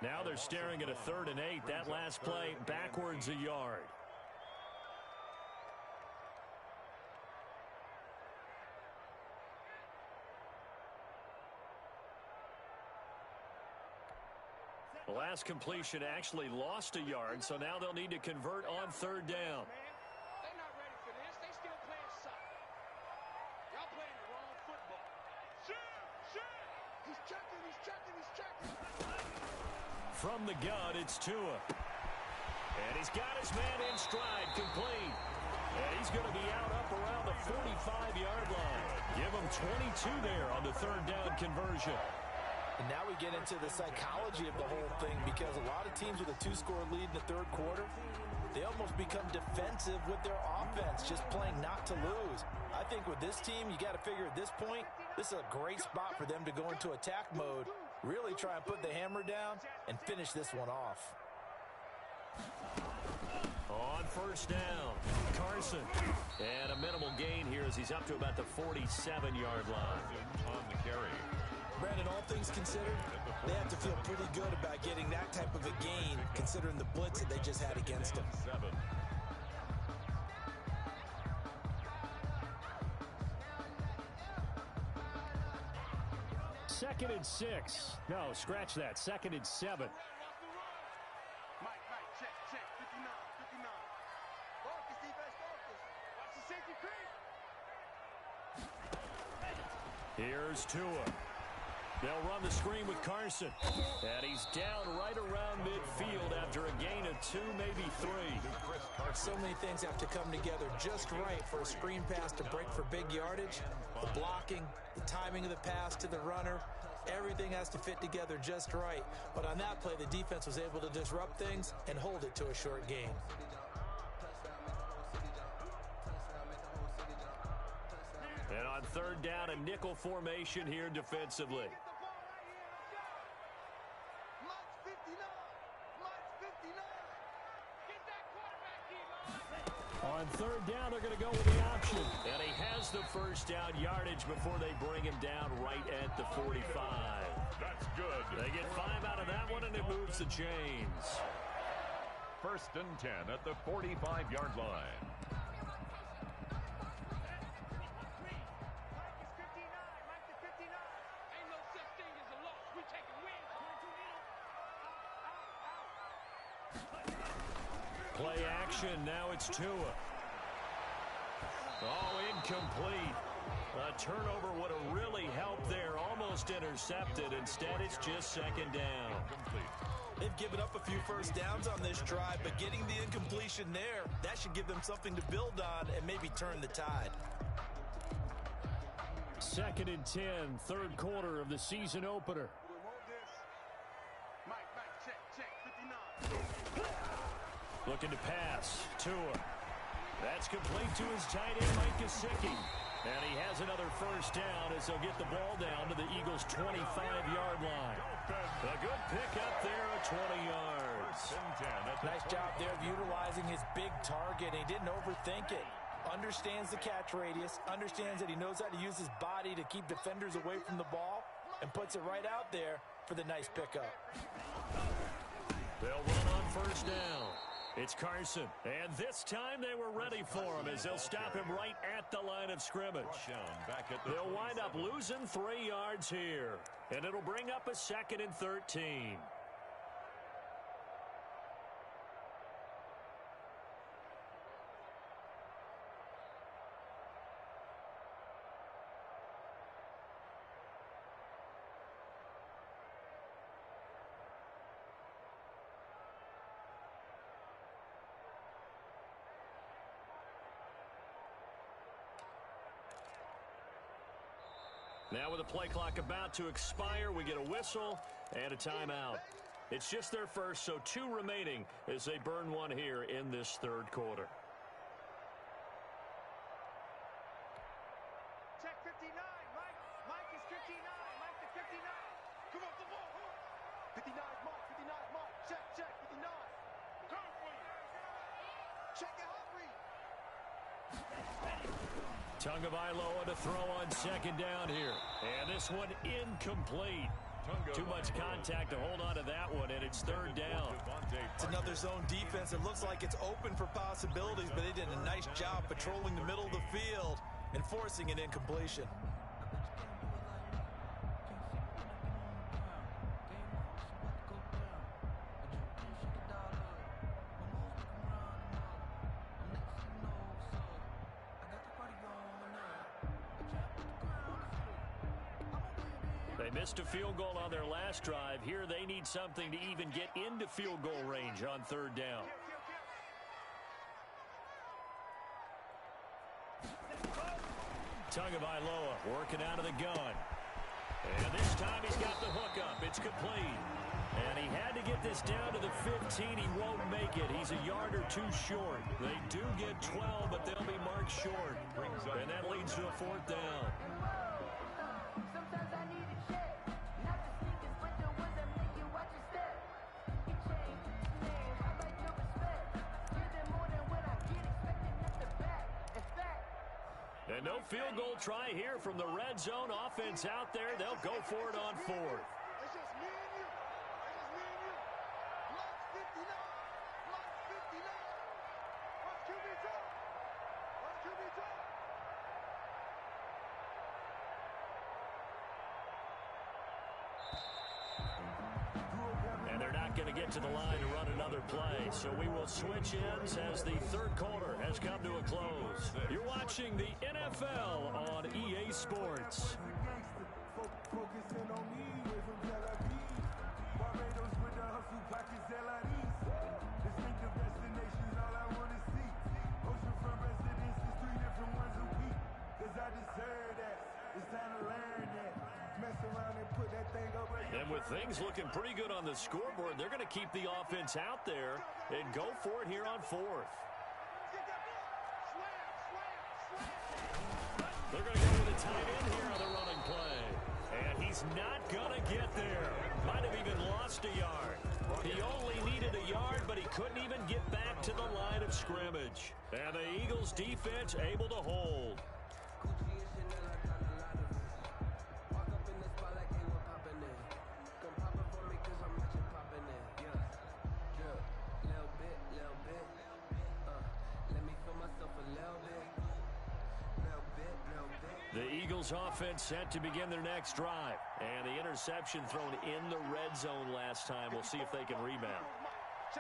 B: Now they're staring at a 3rd and 8. That last play backwards a yard. The last completion actually lost a yard, so now they'll need to convert on 3rd down. From the gun, it's Tua. And he's got his man in stride, complete. And he's going to be out up around the 45-yard line. Give him 22 there on the 3rd down conversion.
C: And now we get into the psychology of the whole thing because a lot of teams with a 2-score lead in the third quarter, they almost become defensive with their offense, just playing not to lose. I think with this team, you got to figure at this point, this is a great spot for them to go into attack mode, really try and put the hammer down and finish this one off.
B: On 1st down, Carson. And a minimal gain here as he's up to about the 47-yard line.
D: On the carry.
C: Brandon, all things considered, they have to feel pretty good about getting that type of a gain, considering the blitz that they just had against them.
B: 7. 2nd and 6. No, scratch that. 2nd and 7.
E: Mike, check, 59. Focus, defense, focus. Watch the safety creep.
B: Here's Tua. They'll run the screen with Carson. And he's down right around midfield after a gain of 2, maybe 3.
C: So many things have to come together just right for a screen pass to break for big yardage. The blocking, the timing of the pass to the runner, Everything has to fit together just right. But on that play, the defense was able to disrupt things and hold it to a short gain.
B: And on third down, a nickel formation here defensively. On third down, they're going to go with the option. And he has the first down yardage before they bring him down right at the 45.
D: That's good.
B: They get 5 out of that one, and it moves the chains.
D: 1st and 10 at the 45-yard line.
B: Play action, now it's Tua. Oh, incomplete. A turnover would have really helped there, almost intercepted. Instead, it's just second down.
C: They've given up a few first downs on this drive, but getting the incompletion there, that should give them something to build on and maybe turn the tide.
B: 2nd and 10, third quarter of the season opener. Looking to pass. Tua. That's complete to his tight end, Mike Gesicki. And he has another first down as they'll get the ball down to the Eagles' 25-yard line. A good pickup there at 20 yards.
C: Nice job there of utilizing his big target. He didn't overthink it. Understands the catch radius. Understands that he knows how to use his body to keep defenders away from the ball. And puts it right out there for the nice pickup.
B: They'll run on first down. It's Carson, and this time they were ready for him as they'll stop him right at the line of scrimmage. They'll wind up losing 3 yards here, and it'll bring up a 2nd and 13. Now with the play clock about to expire, we get a whistle and a timeout. It's just their first, so 2 remaining as they burn one here in this third quarter.
E: Check 59, Mike. Mike is 59. Mike is 59. Come on, come on. 59 is Mike. 59 is Mike. Check, check. 59. Come for you. Check it, Humphrey.
B: Tagovailoa to throw on second down here. And this one incomplete. Too much contact to hold on to that one, and it's third down.
C: It's another zone defense. It looks like it's open for possibilities, but they did a nice job patrolling the middle of the field and forcing an incompletion.
B: They missed a field goal on their last drive. Here they need something to even get into field goal range on third down. Tagovailoa working out of the gun. And this time he's got the hook up. It's complete. And he had to get this down to the 15. He won't make it. He's a yard or 2 short. They do get 12, but they'll be marked short. And that leads to a 4th down. And no field goal try here from the red zone. Offense out there. They'll go for it on 4th.
E: It's just me and you. It's just me and you. Mike's 59. Mike's 59. What's QB talk? What's QB talk?
B: And they're not going to get to the line to run another play. So we will switch ends as the third quarter has come to a close. You're watching the NFL on EA Sports.
F: Focusing on me, way from Tel Aviv. Barbados with the hustle pockets, LIDs. Distinctive destinations, all I want to see. Oceanfront residences, 3 different ones a week. Cause I deserve that. It's time to learn that. Mess around and put that thing
B: And with things looking pretty good on the scoreboard, they're going to keep the offense out there and go for it here on fourth. They're going to go with a tight end here on the running play. And he's not going to get there. Might have even lost a yard. He only needed a yard, but he couldn't even get back to the line of scrimmage. And the Eagles defense able to hold. The Eagles offense set to begin their next drive. And the interception thrown in the red zone last time. We'll see if they can rebound.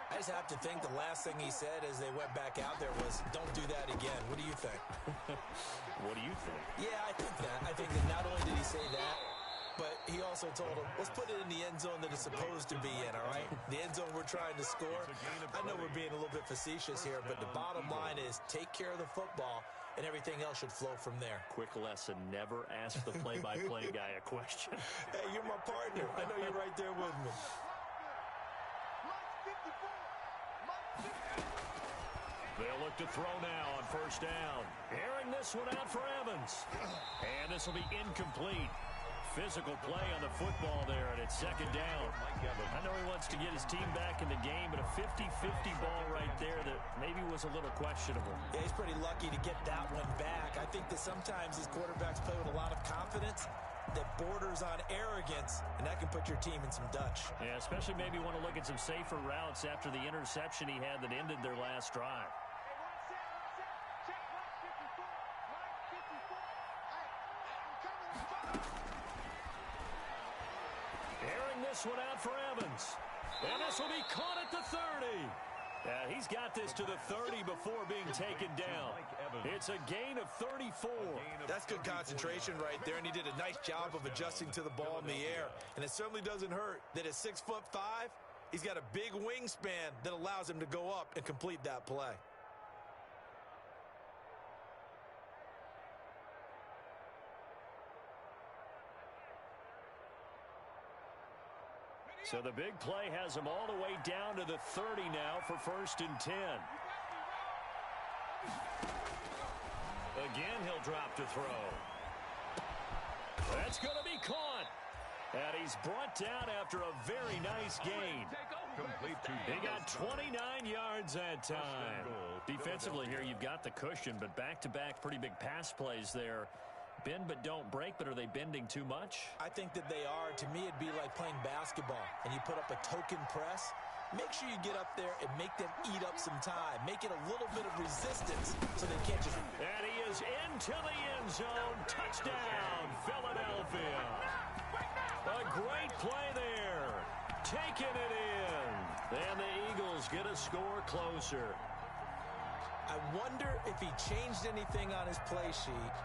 C: I just have to think the last thing he said as they went back out there was, don't do that again. What do you think?
B: What do you think?
C: Yeah, I think that. I think that not only did he say that, but he also told him, let's put it in the end zone that it's supposed to be in, all right? The end zone we're trying to score. I know we're being a little bit facetious here, but the bottom line is take care of the football, and everything else should flow from there.
B: Quick lesson, never ask the play-by-play guy a question.
C: Hey, you're my partner. I know you're right there with me.
B: They'll look to throw now on first down. Airing this one out for Evans. And this will be incomplete. Physical play on the football there, and it's second down. I know he wants to get his team back in the game, but a 50-50 ball right there that maybe was a little questionable.
C: Yeah, he's pretty lucky to get that one back. I think that sometimes these quarterbacks play with a lot of confidence that borders on arrogance, and that can put your team in some Dutch.
B: Yeah, especially maybe want to look at some safer routes after the interception he had that ended their last drive. Airing this one out for Evans. And this will be caught at the 30. He's got this to the 30 before being taken down. It's a gain of 34.
C: That's good concentration right there, and he did a nice job of adjusting to the ball in the air. And it certainly doesn't hurt that at 6'5", he's got a big wingspan that allows him to go up and complete that play.
B: So the big play has him all the way down to the 30 now for 1st and 10. Again, he'll drop to throw. That's going to be caught. And he's brought down after a very nice gain. He got 29 yards that time. Defensively here, you've got the cushion, but back-to-back pretty big pass plays there. Bend but don't break, but are they bending too much?
C: I think that they are. To me, it'd be like playing basketball, and you put up a token press. Make sure you get up there and make them eat up some time. Make it a little bit of resistance so they can't just...
B: And he is into the end zone. Touchdown, Philadelphia. A great play there. Taking it in. And the Eagles get a score closer.
C: I wonder if he changed anything on his play sheet,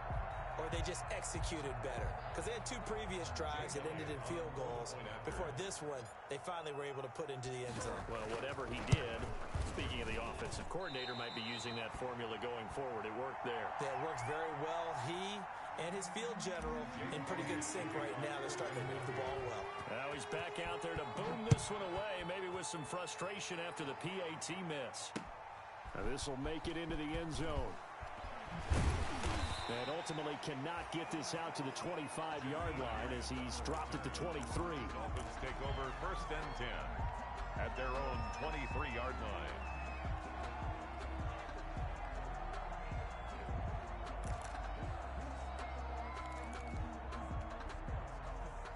C: or they just executed better. Because they had 2 previous drives that ended in field goals. Before this one, they finally were able to put into the end zone.
B: Well, whatever he did, speaking of the offensive coordinator, might be using that formula going forward. It worked there.
C: Yeah, it works very well. He and his field general in pretty good sync right now. They're starting to move the ball well.
B: Now he's back out there to boom this one away, maybe with some frustration after the PAT miss. Now this will make it into the end zone. And ultimately cannot get this out to the 25-yard line as he's dropped at the 23.
D: Dolphins take over 1st and 10 at their own 23-yard line.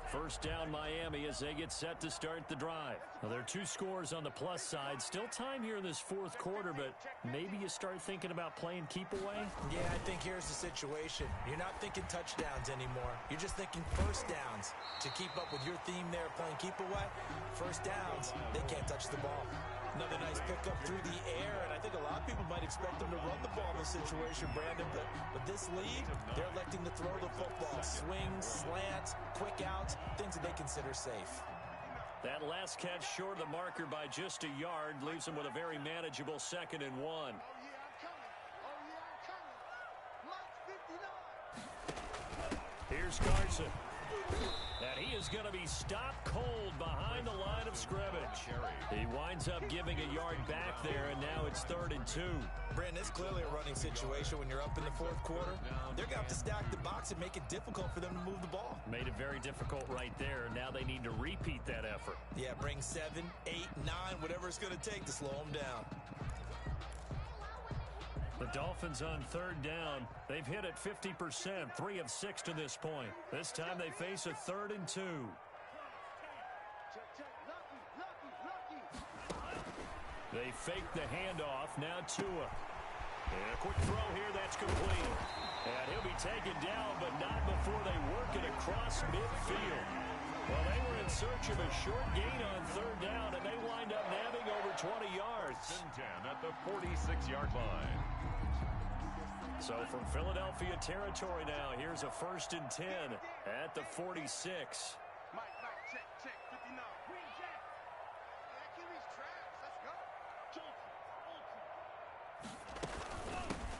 B: First down Miami as they get set to start the drive. Well, there are 2 scores on the plus side. Still time here in this 4th quarter, but maybe you start thinking about playing keep away?
C: Yeah, I think here's the situation. You're not thinking touchdowns anymore. You're just thinking first downs. To keep up with your theme there, playing keep away, first downs, they can't touch the ball. Another nice pickup through the air, and I think a lot of people might expect them to run the ball in this situation, Brandon, but with this lead, they're electing to throw the football. Swings, slants, quick outs, things that they consider safe.
B: That last catch short of the marker by just a yard leaves them with a very manageable 2nd and 1. Here's Carson. And he is going to be stopped cold behind the line of scrimmage. He winds up giving a yard back there, and now it's 3rd and 2.
C: Brandon, it's clearly a running situation when you're up in the 4th quarter. They're going to have to stack the box and make it difficult for them to move the ball.
B: Made it very difficult right there. Now they need to repeat that effort.
C: Yeah, bring 7, 8, 9, whatever it's going to take to slow them down.
B: The Dolphins on 3rd down. They've hit it 50%, 3 of 6 to this point. This time they face a 3rd and 2. They fake the handoff. Now Tua. And a quick throw here. That's complete. And he'll be taken down, but not before they work it across midfield. Well, they were in search of a short gain on 3rd down, and they wind up nabbing over 20 yards.
D: 10 at the 46-yard line.
B: So from Philadelphia territory now, here's a 1st and 10 at the 46.
E: Mike, check, 59. Green check. That QB's trash. Let's go.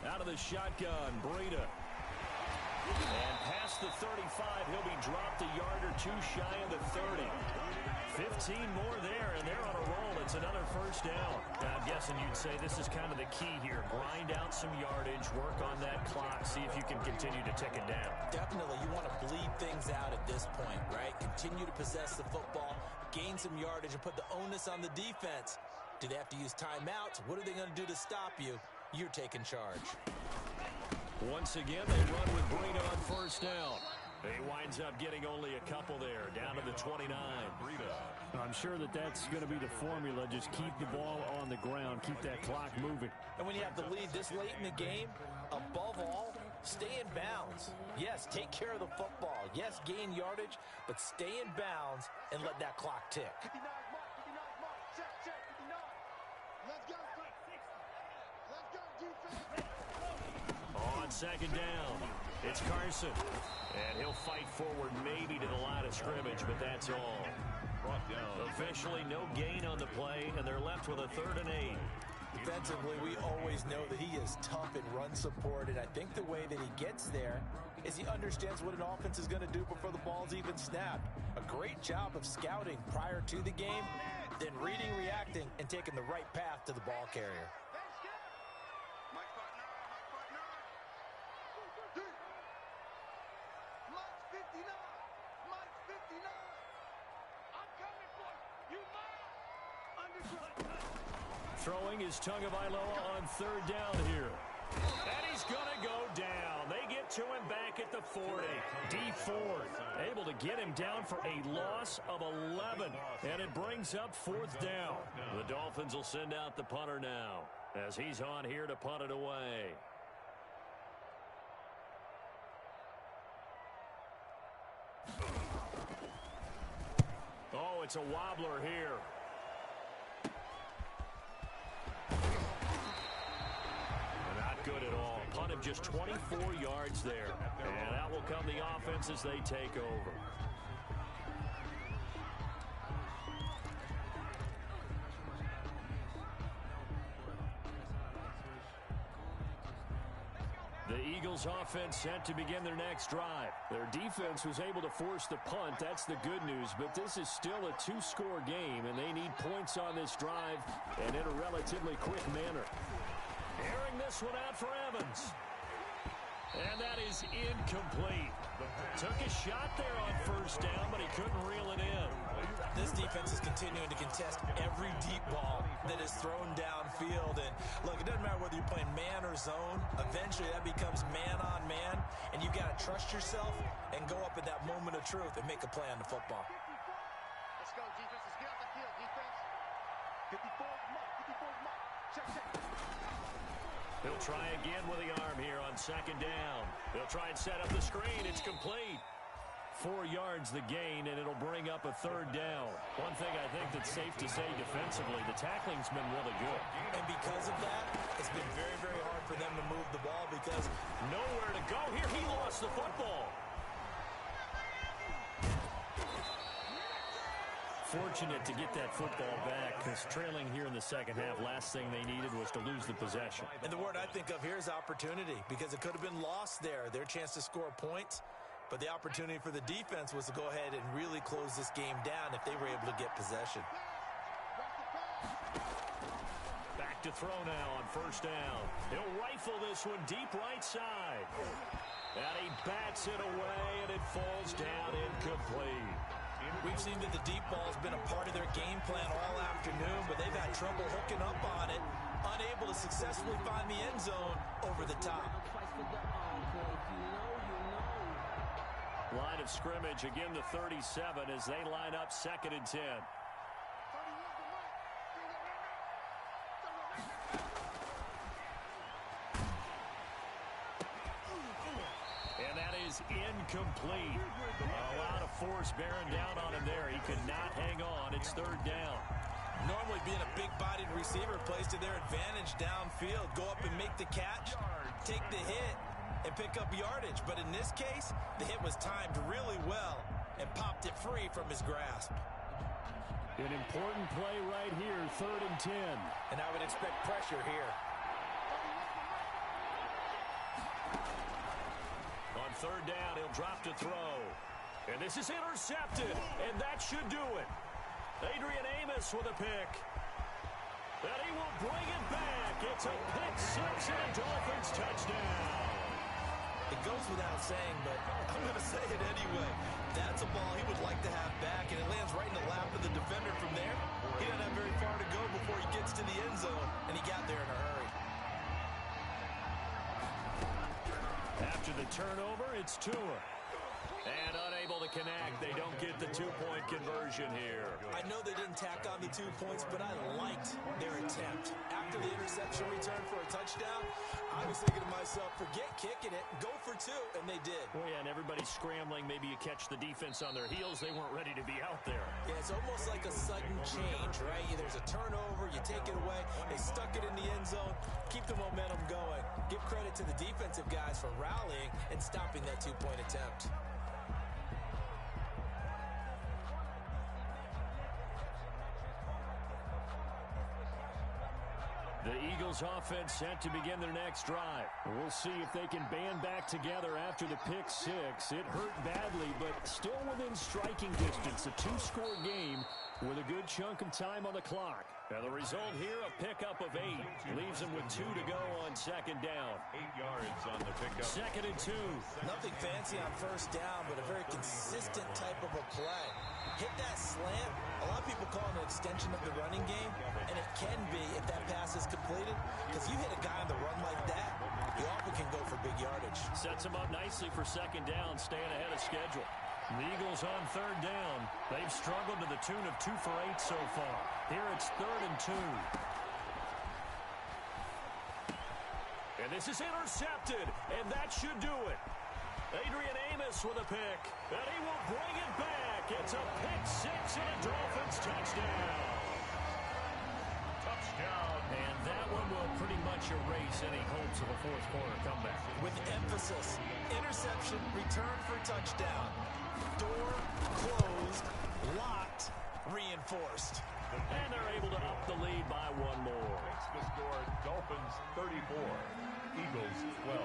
B: Out of the shotgun, Breida. And past the 35, he'll be dropped a yard or 2 shy of the 30. 15 more there, and they're on a roll. It's another 1st down. I'm guessing you'd say this is kind of the key here. Grind out some yardage, work on that clock, see if you can continue to tick it down.
C: Definitely, you want to bleed things out at this point, right? Continue to possess the football, gain some yardage, and put the onus on the defense. Do they have to use timeouts? What are they going to do to stop you? You're taking charge.
B: Once again, they run with Breida on 1st down. He winds up getting only a couple there, down to the 29.
G: I'm sure that's going to be the formula. Just keep the ball on the ground, keep that clock moving.
C: And when you have the lead this late in the game, above all, stay in bounds. Yes, take care of the football. Yes, gain yardage, but stay in bounds and let that clock tick.
E: 59 mark, check, 59. Let's go. Let's go, defense.
B: On 2nd down, it's Carson. And he'll fight forward maybe to the line of scrimmage, but that's all.
D: Brought down.
B: Officially no gain on the play, and they're left with a 3rd and 8.
C: Defensively, we always know that he is tough in run support, and I think the way that he gets there is he understands what an offense is going to do before the ball's even snapped. A great job of scouting prior to the game, then reading, reacting, and taking the right path to the ball carrier.
B: Throwing is Tagovailoa on 3rd down here. And he's going to go down. They get to him back at the 40. D Ford able to get him down for a loss of 11. And it brings up 4th down. The Dolphins will send out the punter now as he's on here to punt it away. Oh, it's a wobbler here. Not good at all. Punt of just 24 yards there. And that will come the offense as they take over. The Eagles offense set to begin their next drive. Their defense was able to force the punt. That's the good news. But this is still a 2-score game, and they need points on this drive and in a relatively quick manner. Airing this one out for Evans. And that is incomplete. Took a shot there on 1st down, but he couldn't reel it in.
C: This defense is continuing to contest every deep ball that is thrown downfield. And look, it doesn't matter whether you're playing man or zone. Eventually that becomes man on man. And you got to trust yourself and go up at that moment of truth and make a play on the football.
E: Let's go, defense. Let's get out the field, defense. 54 mark. Check.
B: He'll try again with the arm here on 2nd down. They'll try and set up the screen. It's complete. 4 yards the gain, and it'll bring up a 3rd down. One thing I think that's safe to say defensively, the tackling's been really good.
C: And because of that, it's been very, very hard for them to move the ball because
B: nowhere to go here. He lost the football. Fortunate to get that football back because trailing here in the 2nd half, last thing they needed was to lose the possession.
C: And the word I think of here is opportunity because it could have been lost there. Their chance to score points. But the opportunity for the defense was to go ahead and really close this game down if they were able to get possession.
B: Back to throw now on first down. He'll rifle this one deep right side. And he bats it away, and it falls down incomplete.
C: We've seen that the deep ball has been a part of their game plan all afternoon, but they've had trouble hooking up on it, unable to successfully find the end zone over the top.
B: Line of scrimmage, again the 37 as they line up 2nd and 10. And that is incomplete. A lot of force bearing down on him there. He could not hang on. It's 3rd down.
C: Normally being a big-bodied receiver plays to their advantage downfield. Go up and make the catch, take the hit, and pick up yardage. But in this case, the hit was timed really well and popped it free from his grasp.
G: An important play right here, 3rd and 10.
C: And I would expect pressure here.
B: On 3rd down, he'll drop to throw. And this is intercepted, and that should do it. Adrian Amos with a pick. And he will bring it back. It's a pick six and a Dolphins touchdown.
C: It goes without saying, but I'm going to say it anyway. That's a ball he would like to have back, and it lands right in the lap of the defender from there. He doesn't have very far to go before he gets to the end zone, and he got there in a hurry.
B: After the turnover, it's Tua. And unable to connect. They don't get the 2-point conversion here.
C: I know they didn't tack on the 2 points, but I liked their attempt. After the interception return for a touchdown, I was thinking to myself, forget kicking it, go for 2, and they did.
B: Well, yeah, and everybody's scrambling. Maybe you catch the defense on their heels. They weren't ready to be out there.
C: Yeah, it's almost like a sudden change, right? There's a turnover, you take it away. They stuck it in the end zone. Keep the momentum going. Give credit to the defensive guys for rallying and stopping that 2-point attempt.
B: The Eagles offense set to begin their next drive.
G: We'll see if they can band back together after the pick six. It hurt badly, but still within striking distance. A 2-score game with a good chunk of time on the clock.
B: And the result here, a pickup of 8. Leaves them with 2 to go on 2nd down.
D: 8 yards on the pickup.
B: 2nd and 2.
C: Nothing fancy on first down, but a very consistent type of a play. Hit that slant. A lot of people call it an extension of the running game, and it can be if that pass is completed, because you hit a guy on the run like that, you often can go for big yardage.
B: Sets him up nicely for 2nd down, staying ahead of schedule. The Eagles on 3rd down. They've struggled to the tune of 2 for 8 so far. Here it's 3rd and 2. And this is intercepted, and that should do it. Adrian Amos with a pick, and he will bring it back. It's a pick six and a Dolphins touchdown.
D: Touchdown.
B: And that one will pretty much erase any hopes of a 4th quarter comeback.
C: With emphasis, interception, return for touchdown. Door closed, locked, reinforced.
B: And they're able to up the lead by 1 more.
D: Makes the score Dolphins 34, Eagles 12.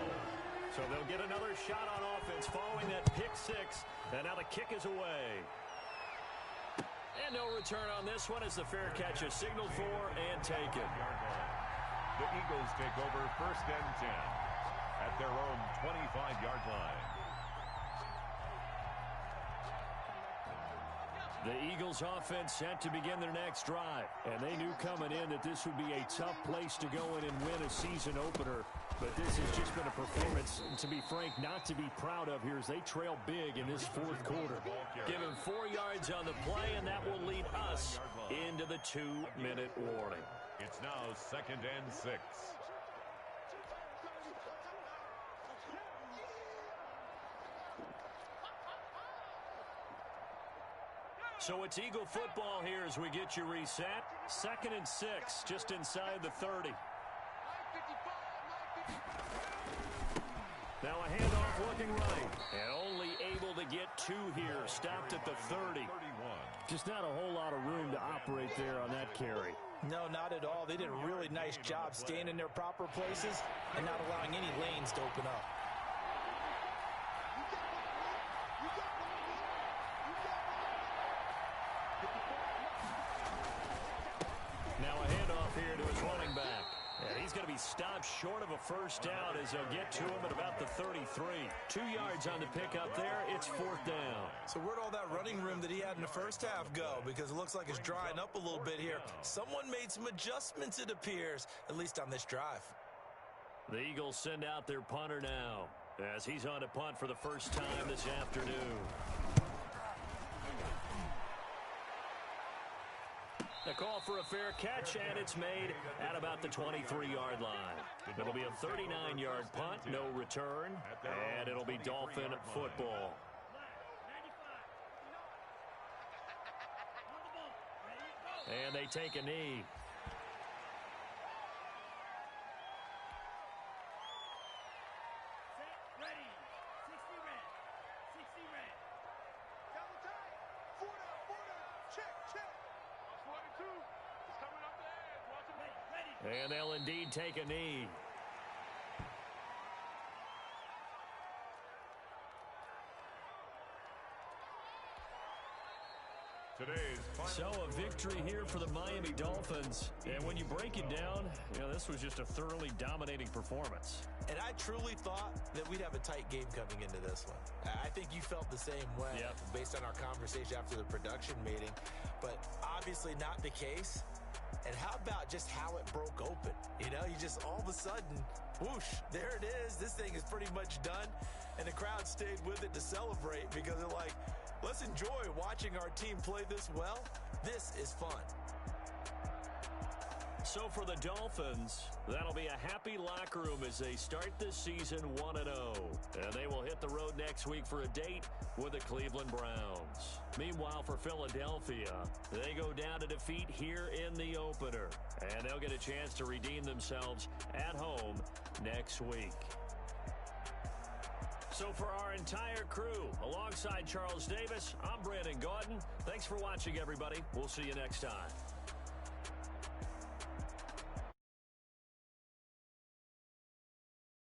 B: So they'll get another shot on offense following that pick six. And now the kick is away. And no return on this one as the fair catch is signaled for and taken.
D: The Eagles take over 1st and 10 at their own 25-yard line.
B: The Eagles offense set to begin their next drive. And they knew coming in that this would be a tough place to go in and win a season opener. But this has just been a performance, to be frank, not to be proud of here as they trail big in this 4th quarter. Give him 4 yards on the play, and that will lead us into the 2-minute warning.
D: It's now 2nd and 6.
B: So it's Eagle football here as we get you reset. 2nd and 6, just inside the 30. Now a handoff looking right. And only able to get 2 here. Stopped at the 30.
G: Just not a whole lot of room to operate there on that carry.
C: No, not at all. They did a really nice job staying in their proper places and not allowing any lanes to open up.
B: Now a handoff here to his running back. And he's going to be stopped short of a first down as they'll get to him at about the 33. 2 yards on the pickup there. It's 4th down.
C: So where'd all that running room that he had in the first half go? Because it looks like it's drying up a little bit here. Someone made some adjustments, it appears, at least on this drive.
B: The Eagles send out their punter now as he's on to punt for the first time this afternoon. The call for a fair catch, and it's made at about the 23-yard line. It'll be a 39-yard punt, no return, and it'll be Dolphin football. And they take a knee. And they'll indeed take a knee. So a victory here for the Miami Dolphins. And when you break it down, this was just a thoroughly dominating performance.
C: And I truly thought that we'd have a tight game coming into this one. I think you felt the same way based on our conversation after the production meeting. But obviously not the case. And how about just how it broke open? You just all of a sudden, whoosh, there it is. This thing is pretty much done. And the crowd stayed with it to celebrate because they're like, let's enjoy watching our team play this well. This is fun.
B: So for the Dolphins, that'll be a happy locker room as they start this season 1-0. And they will hit the road next week for a date with the Cleveland Browns. Meanwhile, for Philadelphia, they go down to defeat here in the opener. And they'll get a chance to redeem themselves at home next week. So for our entire crew, alongside Charles Davis, I'm Brandon Gaudin. Thanks for watching, everybody. We'll see you next time.